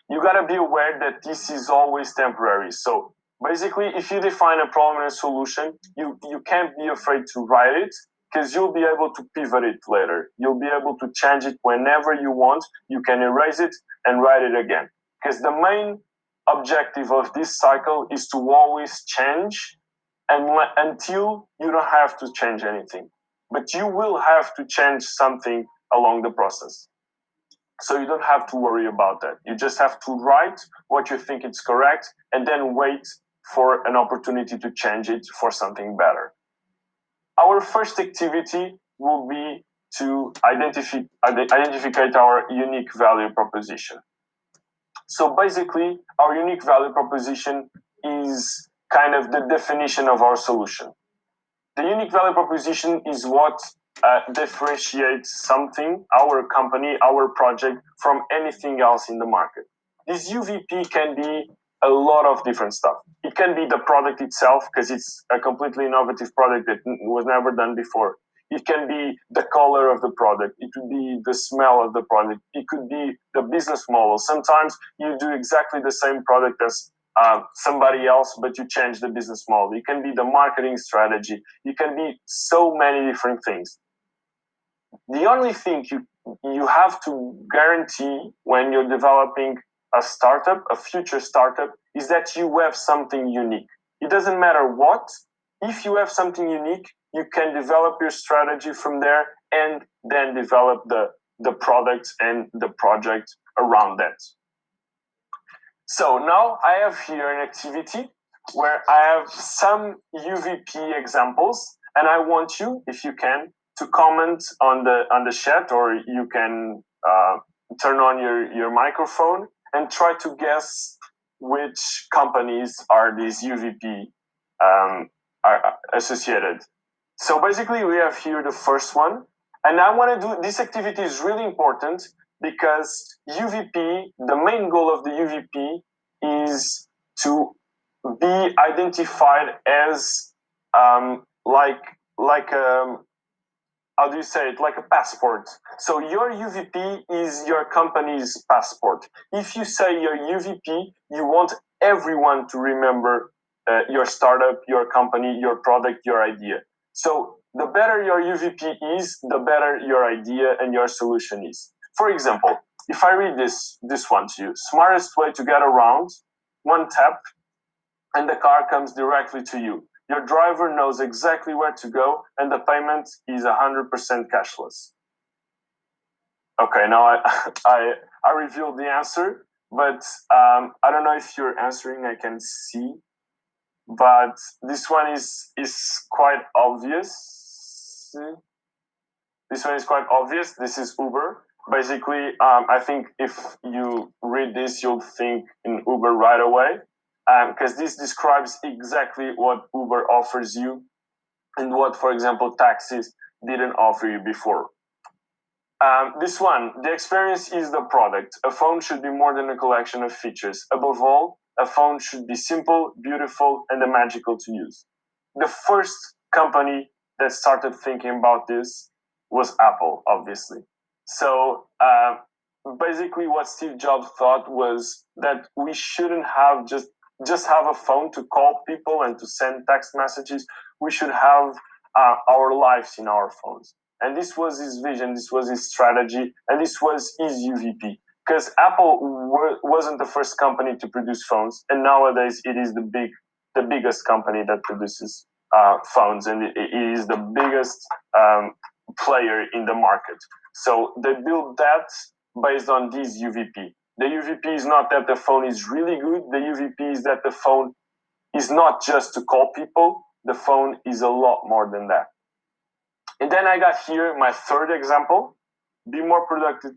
You gotta be aware that this is always temporary. So Basically, if you define a problem and a solution, you can't be afraid to write it, because you'll be able to pivot it later. You'll be able to change it whenever you want. You can erase it and write it again. Because the main objective of this cycle is to always change until you don't have to change anything. But you will have to change something along the process. So you don't have to worry about that. You just have to write what you think is correct and then wait for an opportunity to change it for something better. Our first activity will be to identify our unique value proposition. So basically, our unique value proposition is kind of the definition of our solution. The unique value proposition is what differentiates something, our company, our project, from anything else in the market. This UVP can be a lot of different stuff. It can be the product itself, because it's a completely innovative product that was never done before. It can be the color of the product. It could be the smell of the product. It could be the business model. Sometimes you do exactly the same product as somebody else, but you change the business model. It can be the marketing strategy. It can be so many different things. The only thing you have to guarantee when you're developing a startup, a future startup, is that you have something unique. It doesn't matter what. If you have something unique, you can develop your strategy from there and then develop the product and the project around that. So now I have here an activity where I have some UVP examples, and I want you, if you can, to comment on the chat, or you can turn on your microphone and try to guess which companies are these UVP are associated. So basically, we have here the first one, and I want to do this activity is really important because UVP, the main goal of the UVP is to be identified as how do you say it? Like a passport. So your UVP is your company's passport. If you say your UVP, you want everyone to remember your startup, your company, your product, your idea. So the better your UVP is, the better your idea and your solution is. For example, if I read this one to you, smartest way to get around, one tap, and the car comes directly to you. Your driver knows exactly where to go, and the payment is 100% cashless. Okay, now I revealed the answer, but I don't know if you're answering. I can see, but this one is quite obvious. This one is quite obvious. This is Uber. Basically, I think if you read this, you'll think in Uber right away. Because this describes exactly what Uber offers you and what, for example, taxis didn't offer you before. This one, the experience is the product. A phone should be more than a collection of features. Above all, a phone should be simple, beautiful, and magical to use. The first company that started thinking about this was Apple, obviously. So basically what Steve Jobs thought was that we shouldn't have just have a phone to call people and to send text messages. We should have our lives in our phones. And this was his vision, this was his strategy, and this was his UVP. Because Apple wasn't the first company to produce phones, and nowadays it is the biggest company that produces phones, and it is the biggest player in the market. So they built that based on this UVP. The UVP is not that the phone is really good. The UVP is that the phone is not just to call people. The phone is a lot more than that. And then I got here my third example. Be more productive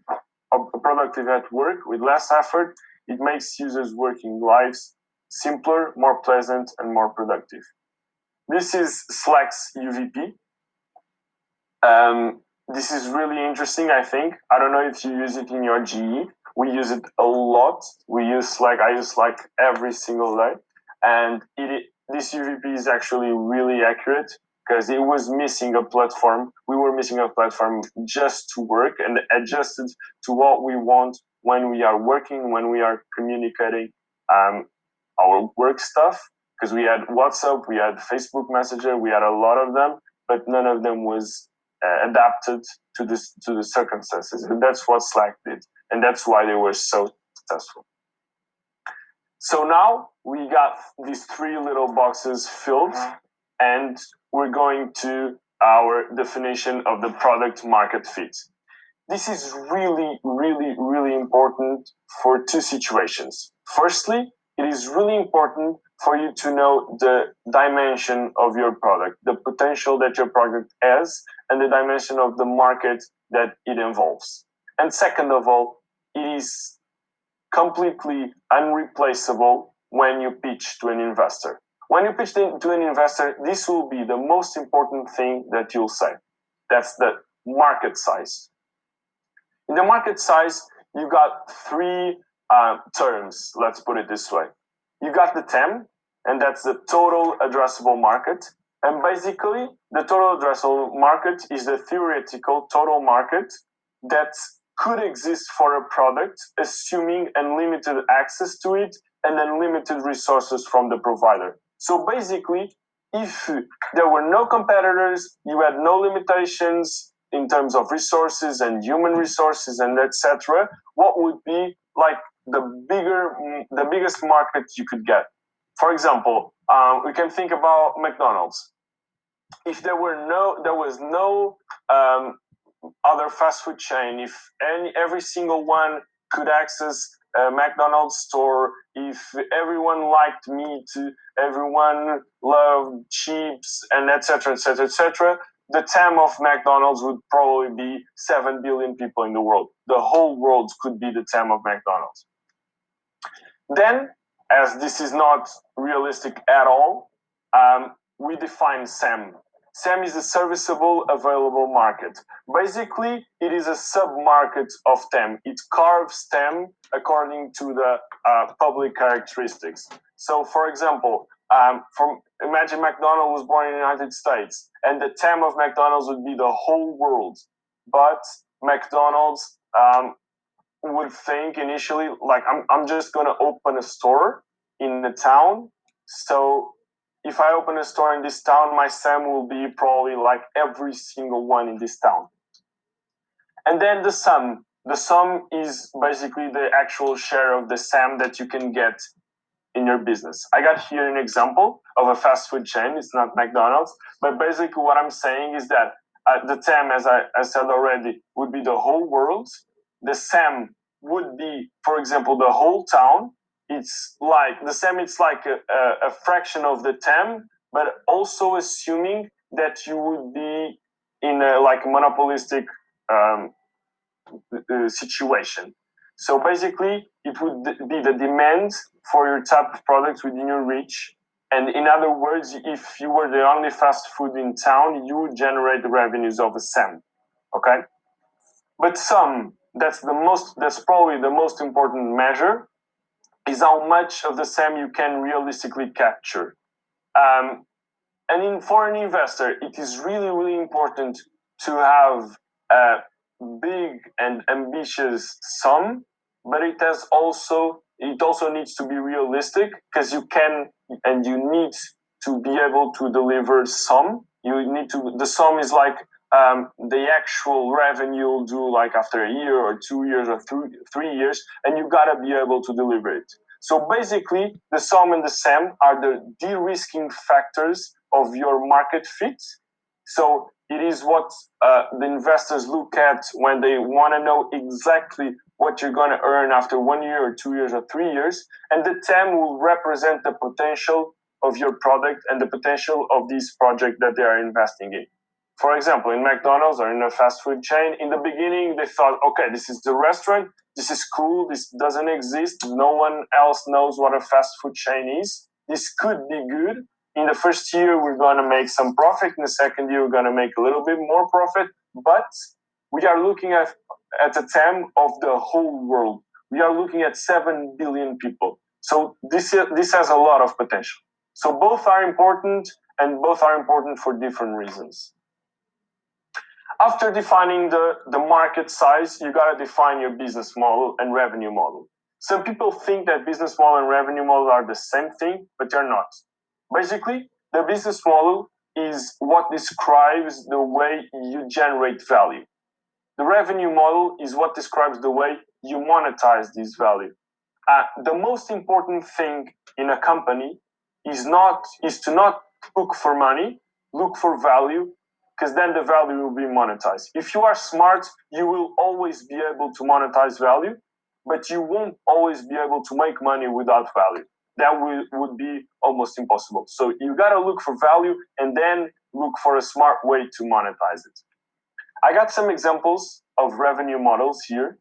at work with less effort. It makes users' working lives simpler, more pleasant, and more productive. This is Slack's UVP. This is really interesting, I think. I don't know if you use it in your JEE. We use it a lot. I use Slack every single day. And this UVP is actually really accurate because it was missing a platform. We were missing a platform just to work and adjusted to what we want when we are working, when we are communicating our work stuff. because we had WhatsApp, we had Facebook Messenger, we had a lot of them, but none of them was adapted to the circumstances. And that's what Slack did, and that's why they were so successful. So now we got these 3 little boxes filled, and we're going to our definition of the product market fit. This is really, really, really important for 2 situations. Firstly, it is really important for you to know the dimension of your product, the potential that your product has, and the dimension of the market that it involves. And second of all, it is completely unreplaceable when you pitch to an investor. When you pitch to an investor, this will be the most important thing that you'll say. That's the market size. In the market size, you got 3 terms, let's put it this way. You got the TAM, and that's the total addressable market. And basically, the total addressable market is the theoretical total market that could exist for a product, assuming unlimited access to it and unlimited resources from the provider. So basically, if there were no competitors, you had no limitations in terms of resources and human resources and etc., what would be like the biggest market you could get? For example, we can think about McDonald's. If there was no other fast food chain, if every single one could access a McDonald's store, if everyone liked meat, everyone loved chips, and etc., etc., etc., the TAM of McDonald's would probably be 7 billion people in the world. The whole world could be the TAM of McDonald's. Then, as this is not realistic at all, we define SAM. SAM is a serviceable available market. Basically, it is a sub-market of TAM. It carves TAM according to the public characteristics. So, for example, imagine McDonald's was born in the United States, and the TAM of McDonald's would be the whole world. But McDonald's would think initially, like, I'm just going to open a store in the town. So if I open a store in this town, my SAM will be probably like every single one in this town. And then the sum. The sum is basically the actual share of the SAM that you can get in your business. I got here an example of a fast food chain. It's not McDonald's, but basically what I'm saying is that the TAM, as I said already, would be the whole world. The SAM would be, for example, the whole town. It's like the SAM. It's like a fraction of the TAM, but also assuming that you would be in a like monopolistic situation. So basically, it would be the demand for your type of product within your reach. And in other words, if you were the only fast food in town, you would generate the revenues of a SAM. Okay? But SAM, that's probably the most important measure, is how much of the SAM you can realistically capture. And for an investor, it is really, really important to have a big and ambitious SAM, but it also needs to be realistic, because you can and you need to be able to deliver SAM. The SAM is like the actual revenue you'll do like after a year or 2 years or 3 years, and you gotta be able to deliver it. So basically, the SAM and the SAM are the de-risking factors of your market fit. So it is what the investors look at when they want to know exactly what you're going to earn after 1 year or 2 years or 3 years. And the TAM will represent the potential of your product and the potential of this project that they are investing in. For example, in McDonald's or in a fast food chain, in the beginning, they thought, okay, this is the restaurant. This is cool. This doesn't exist. No one else knows what a fast food chain is. This could be good. In the first year, we're going to make some profit. In the second year, we're going to make a little bit more profit. But we are looking at the TAM of the whole world. We are looking at 7 billion people. So this has a lot of potential. So both are important, and both are important for different reasons. After defining the market size, you got to define your business model and revenue model. Some people think that business model and revenue model are the same thing, but they're not. Basically, the business model is what describes the way you generate value. The revenue model is what describes the way you monetize this value. The most important thing in a company is to not look for money, look for value, because then the value will be monetized. If you are smart, you will always be able to monetize value, but you won't always be able to make money without value. That would be almost impossible. So you gotta look for value and then look for a smart way to monetize it. I got some examples of revenue models here.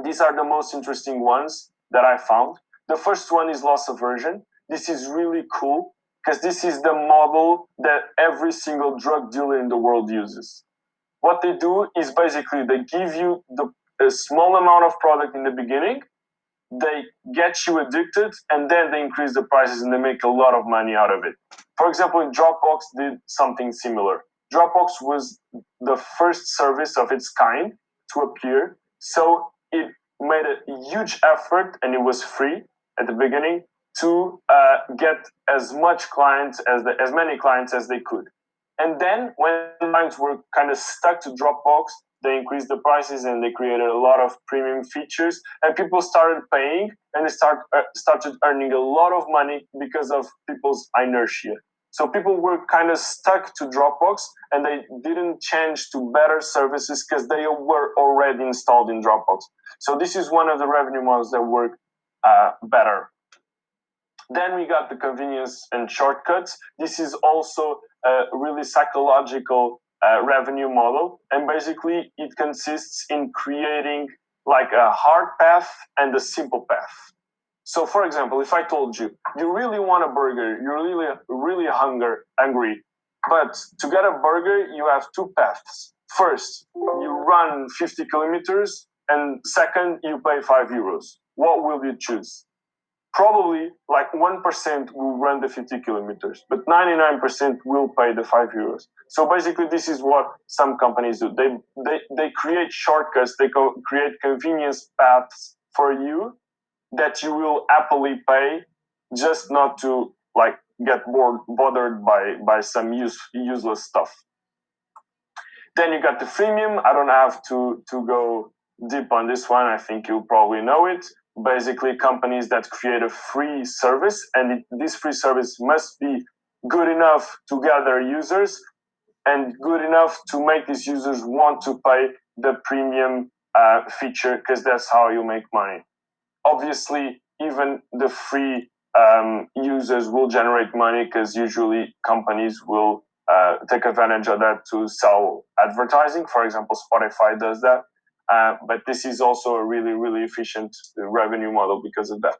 These are the most interesting ones that I found. The first one is loss aversion. This is really cool because this is the model that every single drug dealer in the world uses. What they do is basically they give you a small amount of product in the beginning, they get you addicted, and then they increase the prices and they make a lot of money out of it. For example, Dropbox did something similar. Dropbox was the first service of its kind to appear, so it made a huge effort, and it was free at the beginning, to get as many clients as they could. And then when clients were kind of stuck to Dropbox, they increased the prices and they created a lot of premium features, and people started paying, and they started earning a lot of money because of people's inertia. So people were kind of stuck to Dropbox, and they didn't change to better services because they were already installed in Dropbox. So this is one of the revenue models that work better. Then we got the convenience and shortcuts. This is also a really psychological revenue model, and basically it consists in creating like a hard path and a simple path. So for example, if I told you, you really want a burger, you're really hungry, but to get a burger, you have two paths. First, you run 50 kilometers, and second, you pay €5. What will you choose? Probably like 1% will run the 50 kilometers, but 99% will pay the €5. So basically, this is what some companies do. They create shortcuts, they create convenience paths for you that you will happily pay, just not to like get bothered by some useless stuff. Then you got the freemium. I don't have to go deep on this one. I think you probably know it. Basically, companies that create a free service, and this free service must be good enough to gather users and good enough to make these users want to pay the premium feature, because that's how you make money. Obviously, even the free users will generate money, because usually companies will take advantage of that to sell advertising. For example, Spotify does that. But this is also a really, really efficient revenue model because of that.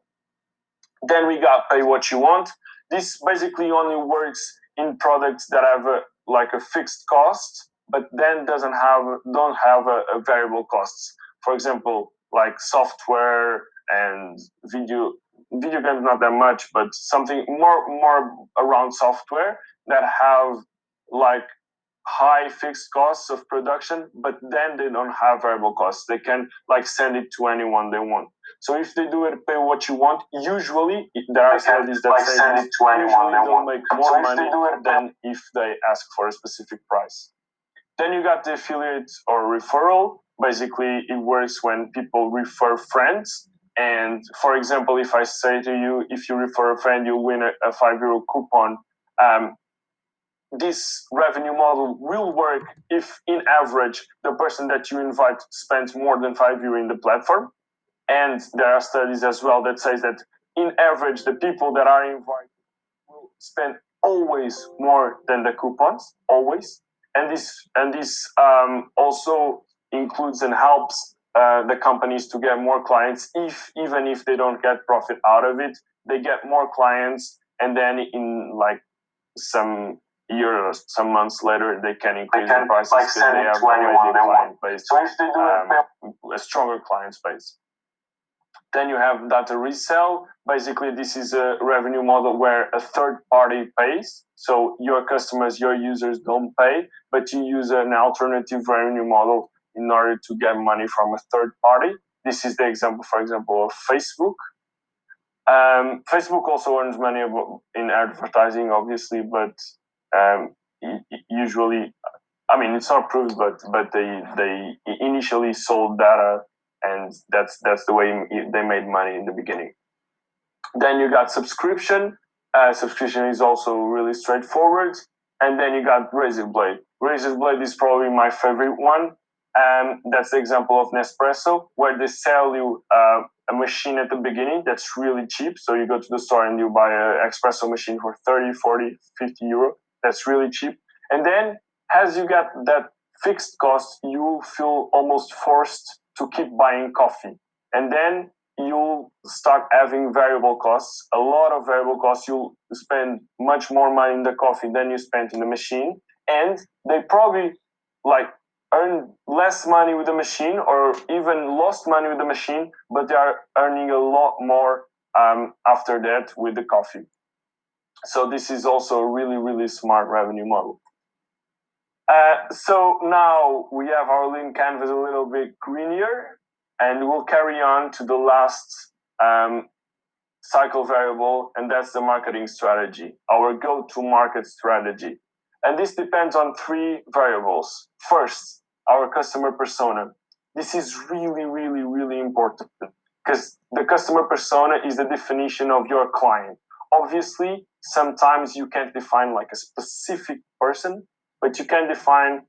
Then we got pay what you want. This basically only works in products that have a fixed cost, but then don't have a variable costs. For example, like software and video games, not that much, but something more around software that have like high fixed costs of production, but then they don't have variable costs. They can like send it to anyone they want. So if they do it, pay what you want, usually there are studies that say send it to anyone they'll make more money than if they ask for a specific price. Then you got the affiliate or referral. Basically, it works when people refer friends. And for example, if I say to you, if you refer a friend, you'll win a €5 coupon. This revenue model will work if, in average, the person that you invite spends more than €5 in the platform. And there are studies as well that says that, in average, the people that are invited will spend always more than the coupons, always. And this also includes and helps the companies to get more clients. Even if they don't get profit out of it, they get more clients, and then in like some years, some months later, they can increase the prices because they have already a client base, so if they do a stronger client base. Then you have data resell. Basically, this is a revenue model where a third party pays. So your customers, your users don't pay, but you use an alternative revenue model in order to get money from a third party. This is the example, for example, of Facebook. Facebook also earns money in advertising, obviously, but usually, I mean, it's not proved, but they initially sold data, and that's the way they made money in the beginning. Then you got subscription. Subscription is also really straightforward. And then you got Razor Blade. Razor Blade is probably my favorite one. That's the example of Nespresso, where they sell you a machine at the beginning that's really cheap. So you go to the store and you buy an espresso machine for 30, 40, 50 euro. That's really cheap. And then as you get that fixed cost, you will feel almost forced to keep buying coffee. And then you'll start having variable costs, a lot of variable costs. You'll spend much more money in the coffee than you spent in the machine. And they probably earn less money with the machine or even lost money with the machine, but they are earning a lot more after that with the coffee. So this is also a really, really smart revenue model. So now we have our lean canvas a little bit greenier, and we'll carry on to the last cycle variable, and that's the marketing strategy, our go-to-market strategy. And this depends on 3 variables. First, our customer persona. This is really, really, really important because the customer persona is the definition of your client. Obviously, sometimes you can't define like a specific person, but you can define,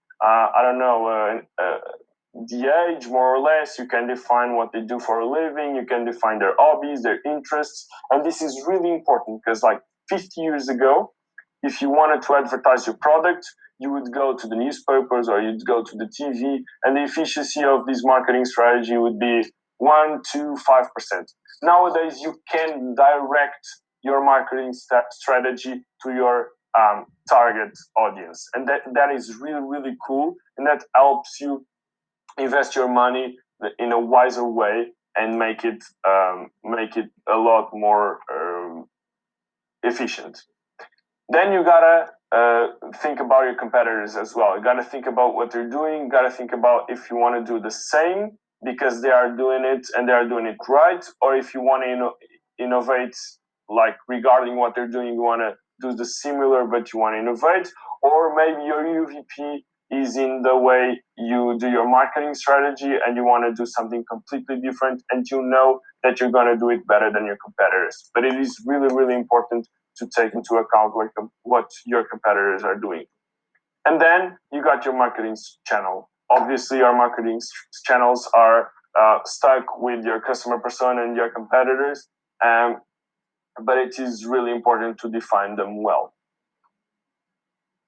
the age, more or less. You can define what they do for a living. You can define their hobbies, their interests. And this is really important because like 50 years ago, if you wanted to advertise your product, you would go to the newspapers or you'd go to the TV, and the efficiency of this marketing strategy would be 1, 2, 5%. Nowadays, you can direct your marketing strategy to your target audience. And that is really, really cool. And that helps you invest your money in a wiser way and make it a lot more efficient. Then you gotta think about your competitors as well. You gotta think about what they're doing. You gotta think about if you want to do the same because they are doing it and they are doing it right, or if you want to innovate, like regarding what they're doing, you want to do the similar but you want to innovate, or maybe your UVP is in the way you do your marketing strategy and you want to do something completely different, and you know that you're going to do it better than your competitors. But it is really, really important to take into account what your competitors are doing. And then you got your marketing channel. Obviously, our marketing channels are stuck with your customer persona and your competitors, but it is really important to define them well.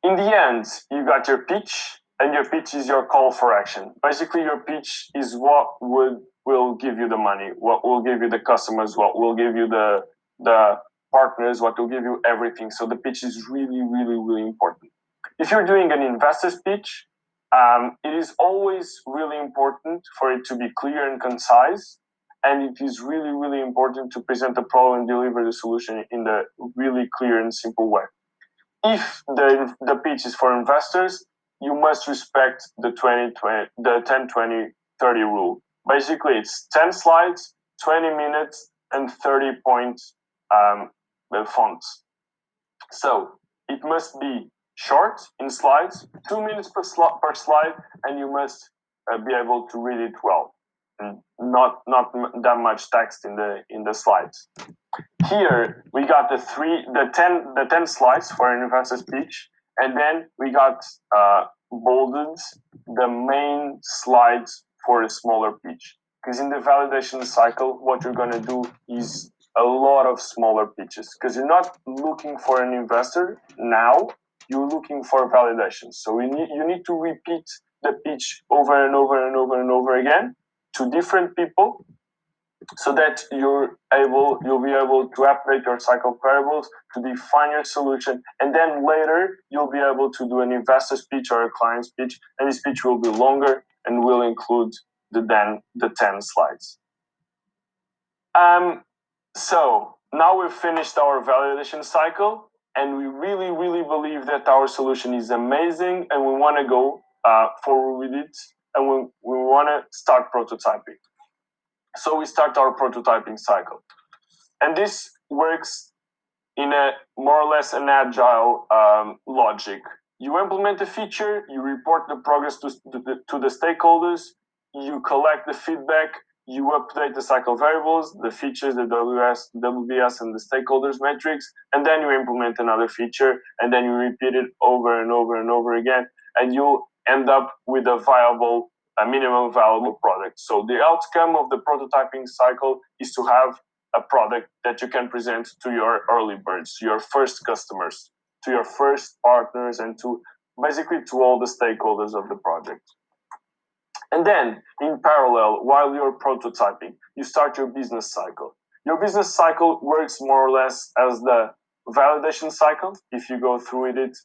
In the end, you got your pitch, and your pitch is your call for action. Basically, your pitch is what will give you the money, what will give you the customers, what will give you the partners, what will give you everything. So the pitch is really, really, really important. If you're doing an investor's pitch, it is always really important for it to be clear and concise. And it is really, really important to present the problem and deliver the solution in the really clear and simple way. If the pitch is for investors, you must respect the 10, 20, 30 rule. Basically, it's 10 slides, 20 minutes, and 30 point fonts. So it must be short in slides, 2 minutes per slide, and you must be able to read it well. And not that much text in the slides. Here we got the 10 slides for an investor's pitch, and then we got bolded the main slides for a smaller pitch. Because in the validation cycle, what you're going to do is a lot of smaller pitches. Because you're not looking for an investor now, you're looking for validation. So you need to repeat the pitch over and over and over and over again to different people, so that you'll be able to update your cycle variables to define your solution, and then later you'll be able to do an investor speech or a client speech, and this speech will be longer and will include the 10 slides. So now we've finished our validation cycle, and we really, really believe that our solution is amazing, and we want to go forward with it, and we want to start prototyping. So we start our prototyping cycle. And this works in a more or less an agile logic. You implement a feature, you report the progress to the stakeholders, you collect the feedback, you update the cycle variables, the features, the WBS, and the stakeholders metrics, and then you implement another feature, and then you repeat it over and over and over again, and you end up with a minimum viable product. So the outcome of the prototyping cycle is to have a product that you can present to your early birds, to your first customers, to your first partners, and to basically to all the stakeholders of the project. And then, in parallel, while you're prototyping, you start your business cycle. Your business cycle works more or less as the validation cycle. If you go through it,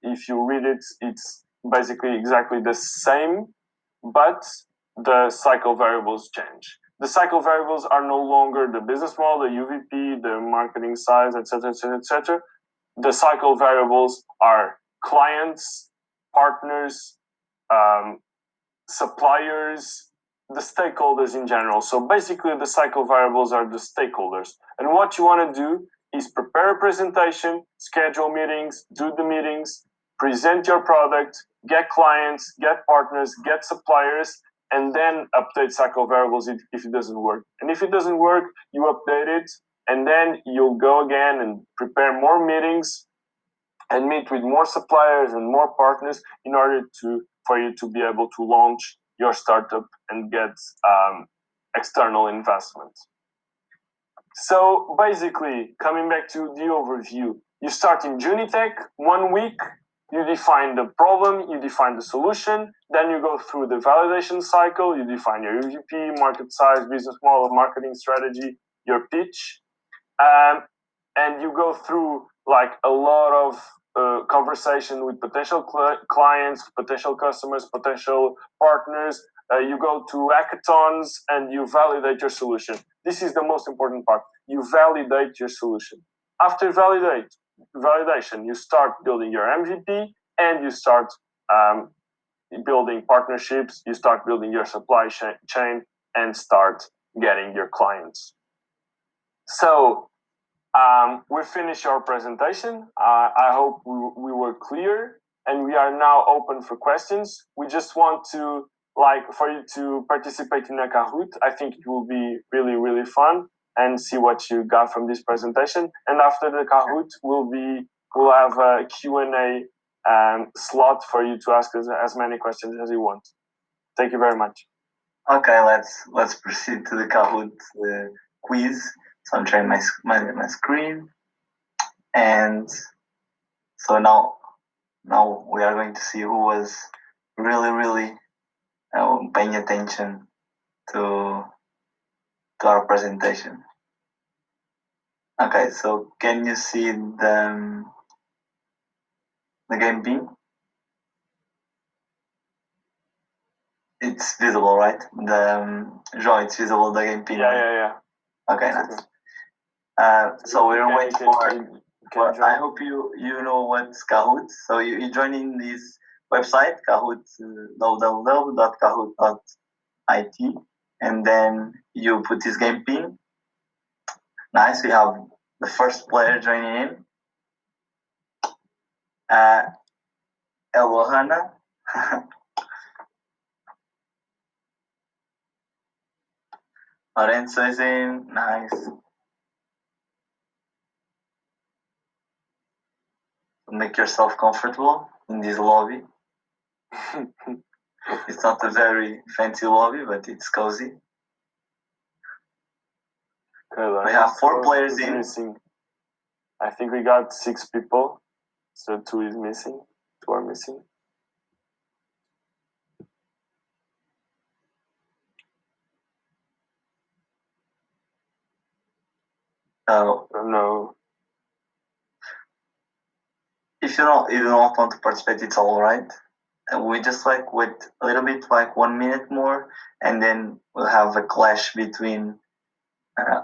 if you read it, it's basically exactly the same, but the cycle variables change. The cycle variables are no longer the business model, the UVP, the marketing size, etc., etc., etc. The cycle variables are clients, partners, suppliers, the stakeholders in general. So basically, the cycle variables are the stakeholders. And what you want to do is prepare a presentation, schedule meetings, do the meetings, present your product, get clients, get partners, get suppliers, and then update cycle variables if it doesn't work. And if it doesn't work, you update it, and then you'll go again and prepare more meetings and meet with more suppliers and more partners in order for you to be able to launch your startup and get external investment. So basically, coming back to the overview, you start in JUNITEC, 1 week, you define the problem, you define the solution, then you go through the validation cycle, you define your UVP, market size, business model, marketing strategy, your pitch, and you go through like a lot of conversation with potential clients, potential customers, potential partners. You go to hackathons and you validate your solution. This is the most important part. You validate your solution. After validation, you start building your MVP and you start building partnerships, you start building your supply chain and start getting your clients. So we finished our presentation. I hope we were clear, and we are now open for questions. We just want to for you to participate in a Kahoot. I think it will be really, really fun and see what you got from this presentation. And after the Kahoot, we'll have a Q&A slot for you to ask us as many questions as you want. Thank you very much. Okay, let's proceed to the Kahoot quiz. So I'm sharing my screen, and so now we are going to see who was really paying attention to our presentation. Okay, so can you see the game pin? It's visible, right? Joe, it's visible, the game pin. Yeah. Okay, nice. So we're waiting for. I hope you know what's Kahoot. So you join in this website, Kahoot, www.kahoot.it, and then you put this game pin. Nice. We have the first player joining in. Hello, Hannah. Lorenzo is in. Nice. Make yourself comfortable in this lobby. It's not a very fancy lobby, but it's cozy. Okay, we have 4 players in. Missing. I think we got 6 people, so 2 is missing. 2 are missing. No. If you don't want to participate, it's all right. And we just wait a little bit, 1 minute more, and then we'll have a clash between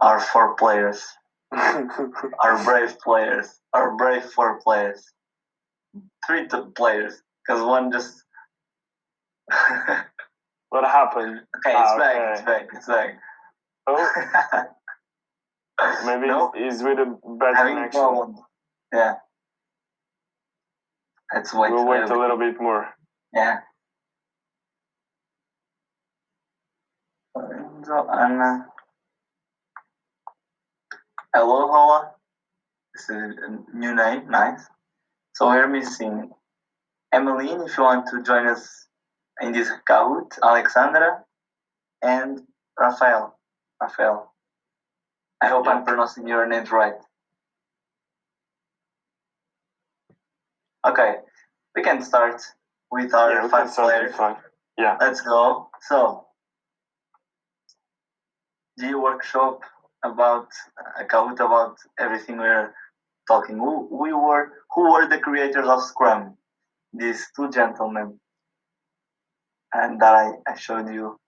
our 4 players, our brave 4 players, 3 players, because one just. What happened? Okay, it's back. Oh. Maybe No? he's with a bad Having connection. problem. Yeah. Let's wait. We'll wait a little bit more. Yeah. So, Anna. Hello, Hala. This is a new name. Nice. So we're missing Emmeline, if you want to join us in this Kahoot, Alexandra, and Rafael. Rafael. I hope I'm pronouncing your names right. Okay, we can start with our 5 players. Yeah. Let's go. So, JEE workshop about a Kahoot about everything we're talking. Who were the creators of Scrum? These two gentlemen, and that I showed you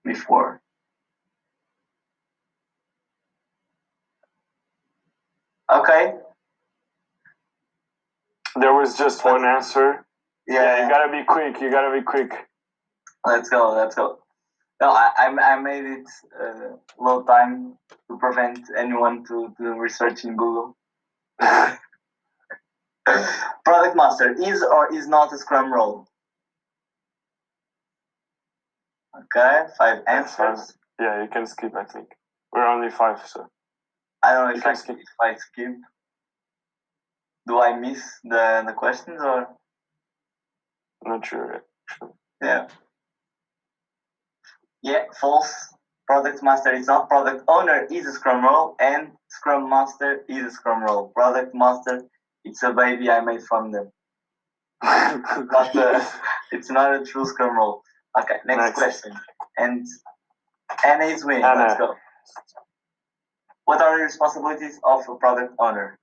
before. Okay. There was just one answer. Yeah, you gotta be quick. You gotta be quick. Let's go. Let's go. No, I made it low time to prevent anyone to research in Google. Product master is or is not a Scrum role? Okay, 5 answers. Yeah, you can skip. I think we're only 5, so I don't know if I skip. Do I miss the questions or? Not sure. Actually. Yeah. Yeah, false. Product master is not. Product owner is a Scrum role, and Scrum master is a Scrum role. Product master, it's a baby I made from them. It's not a true Scrum role. Okay, next question. And Anna is winning. Let's go. What are the responsibilities of a product owner?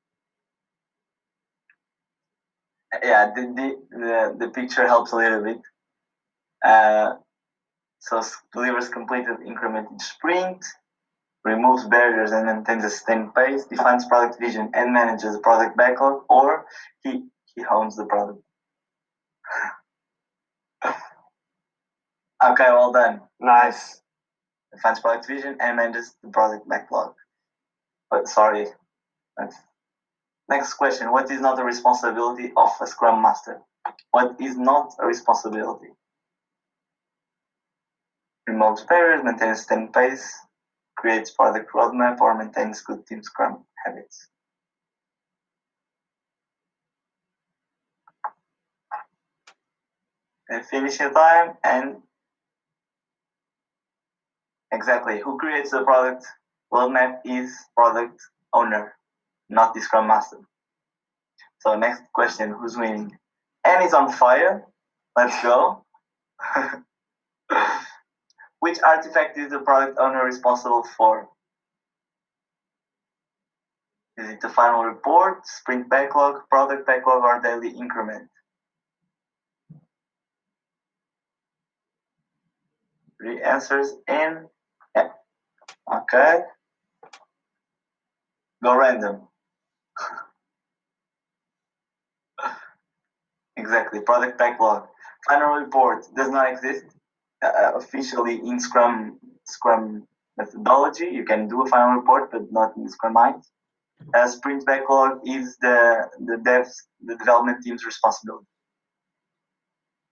Yeah, the picture helps a little bit. So delivers completed increment each sprint, removes barriers and maintains a sustained pace, defines product vision and manages the product backlog, or he owns the product. Okay, well done. Nice. Defines product vision and manages the product backlog. But sorry. Next question. What is not a responsibility of a Scrum Master? What is not a responsibility? Removes barriers, maintains sustained pace, creates product roadmap, or maintains good team Scrum habits. And finish your time, and exactly, who creates the product roadmap is product owner, not the Scrum Master. So next question, who's winning? Anne is on fire. Let's go. Which artifact is the product owner responsible for? Is it the final report, sprint backlog, product backlog, or daily increment? 3 answers in. Yeah. Okay. Go random. Exactly. Product backlog. Final report does not exist officially in Scrum methodology. You can do a final report, but not in the Scrum Minds. Sprint backlog is the development team's responsibility.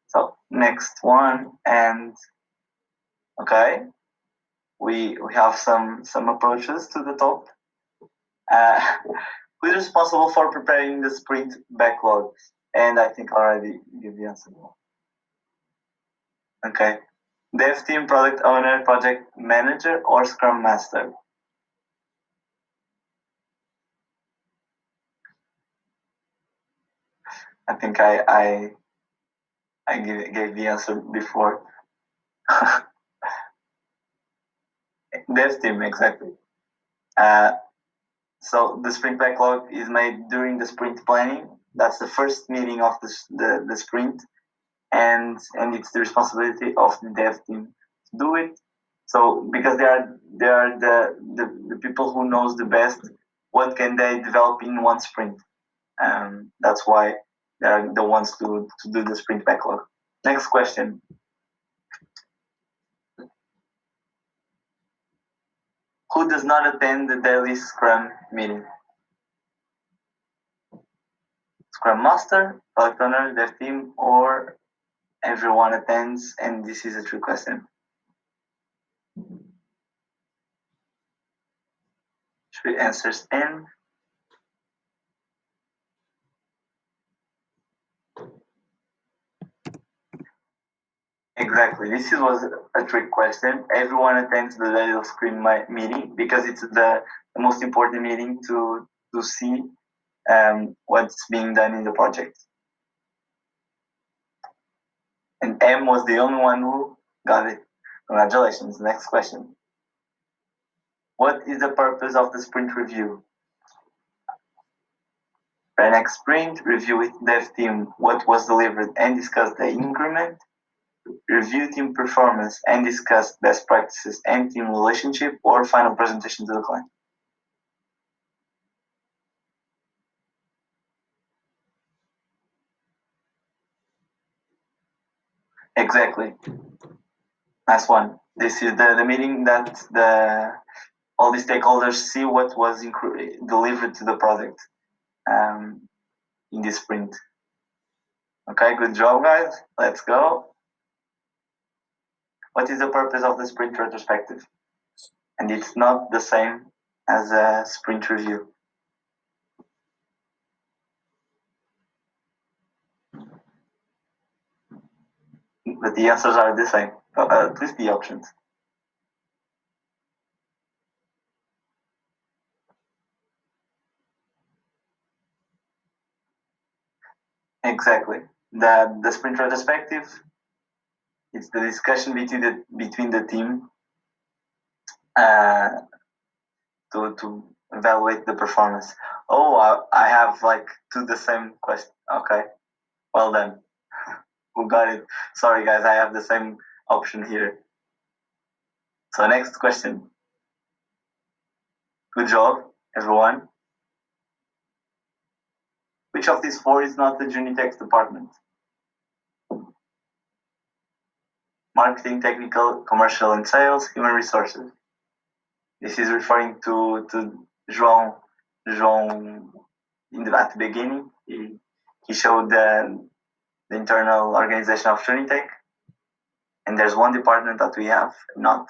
So next one, and okay, we have some approaches to the top. Who is responsible for preparing the sprint backlog? And I think I already give the answer. Okay, dev team, product owner, project manager, or Scrum Master? I think I gave the answer before. Dev team, exactly. So the sprint backlog is made during the sprint planning. That's the first meeting of the sprint, and it's the responsibility of the dev team to do it. So because they are the people who knows the best what can they develop in one sprint. That's why they are the ones to do the sprint backlog. Next question. Who does not attend the daily Scrum meeting? Scrum Master, Product Owner, their team, or everyone attends, and this is a trick question. 3 answers in. Exactly. This was a trick question. Everyone attends the daily Scrum meeting because it's the most important meeting to see what's being done in the project. And M was the only one who got it. Congratulations. Next question. What is the purpose of the sprint review? For next sprint, review with dev team what was delivered and discuss the increment. Review team performance and discuss best practices and team relationship, or final presentation to the client. Exactly. Last one. This is the meeting that all the stakeholders see what was delivered to the product in this sprint. Okay, good job, guys. Let's go. What is the purpose of the sprint retrospective? And it's not the same as a sprint review. But the answers are the same, at least the options. Exactly. The sprint retrospective, it's the discussion between the team to evaluate the performance. Oh, I have like 2 the same question. Okay, well done. Who got it? Sorry, guys, I have the same option here. So next question. Good job, everyone. Which of these 4 is not the JUNITEC department? Marketing, technical, commercial, and sales, human resources. This is referring to João at the beginning. He showed the internal organization of JUNITEC, and there's one department that we have not.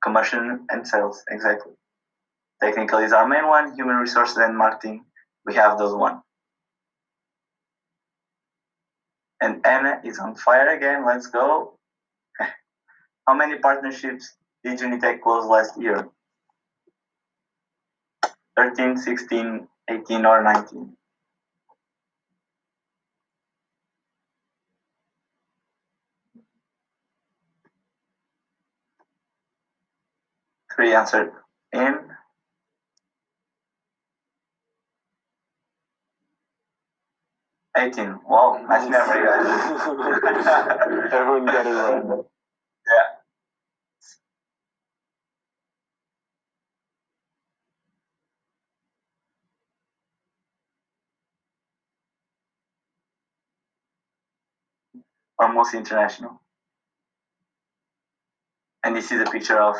Commercial and sales, exactly. Technical is our main one, human resources and marketing, we have those one. And Anna is on fire again, let's go. How many partnerships did JUNITEC close last year? 13, 16, 18, or 19? Three answered in. $18. Wow, nice memory, guys. Everyone got it right. Yeah. Almost international. And this is a picture of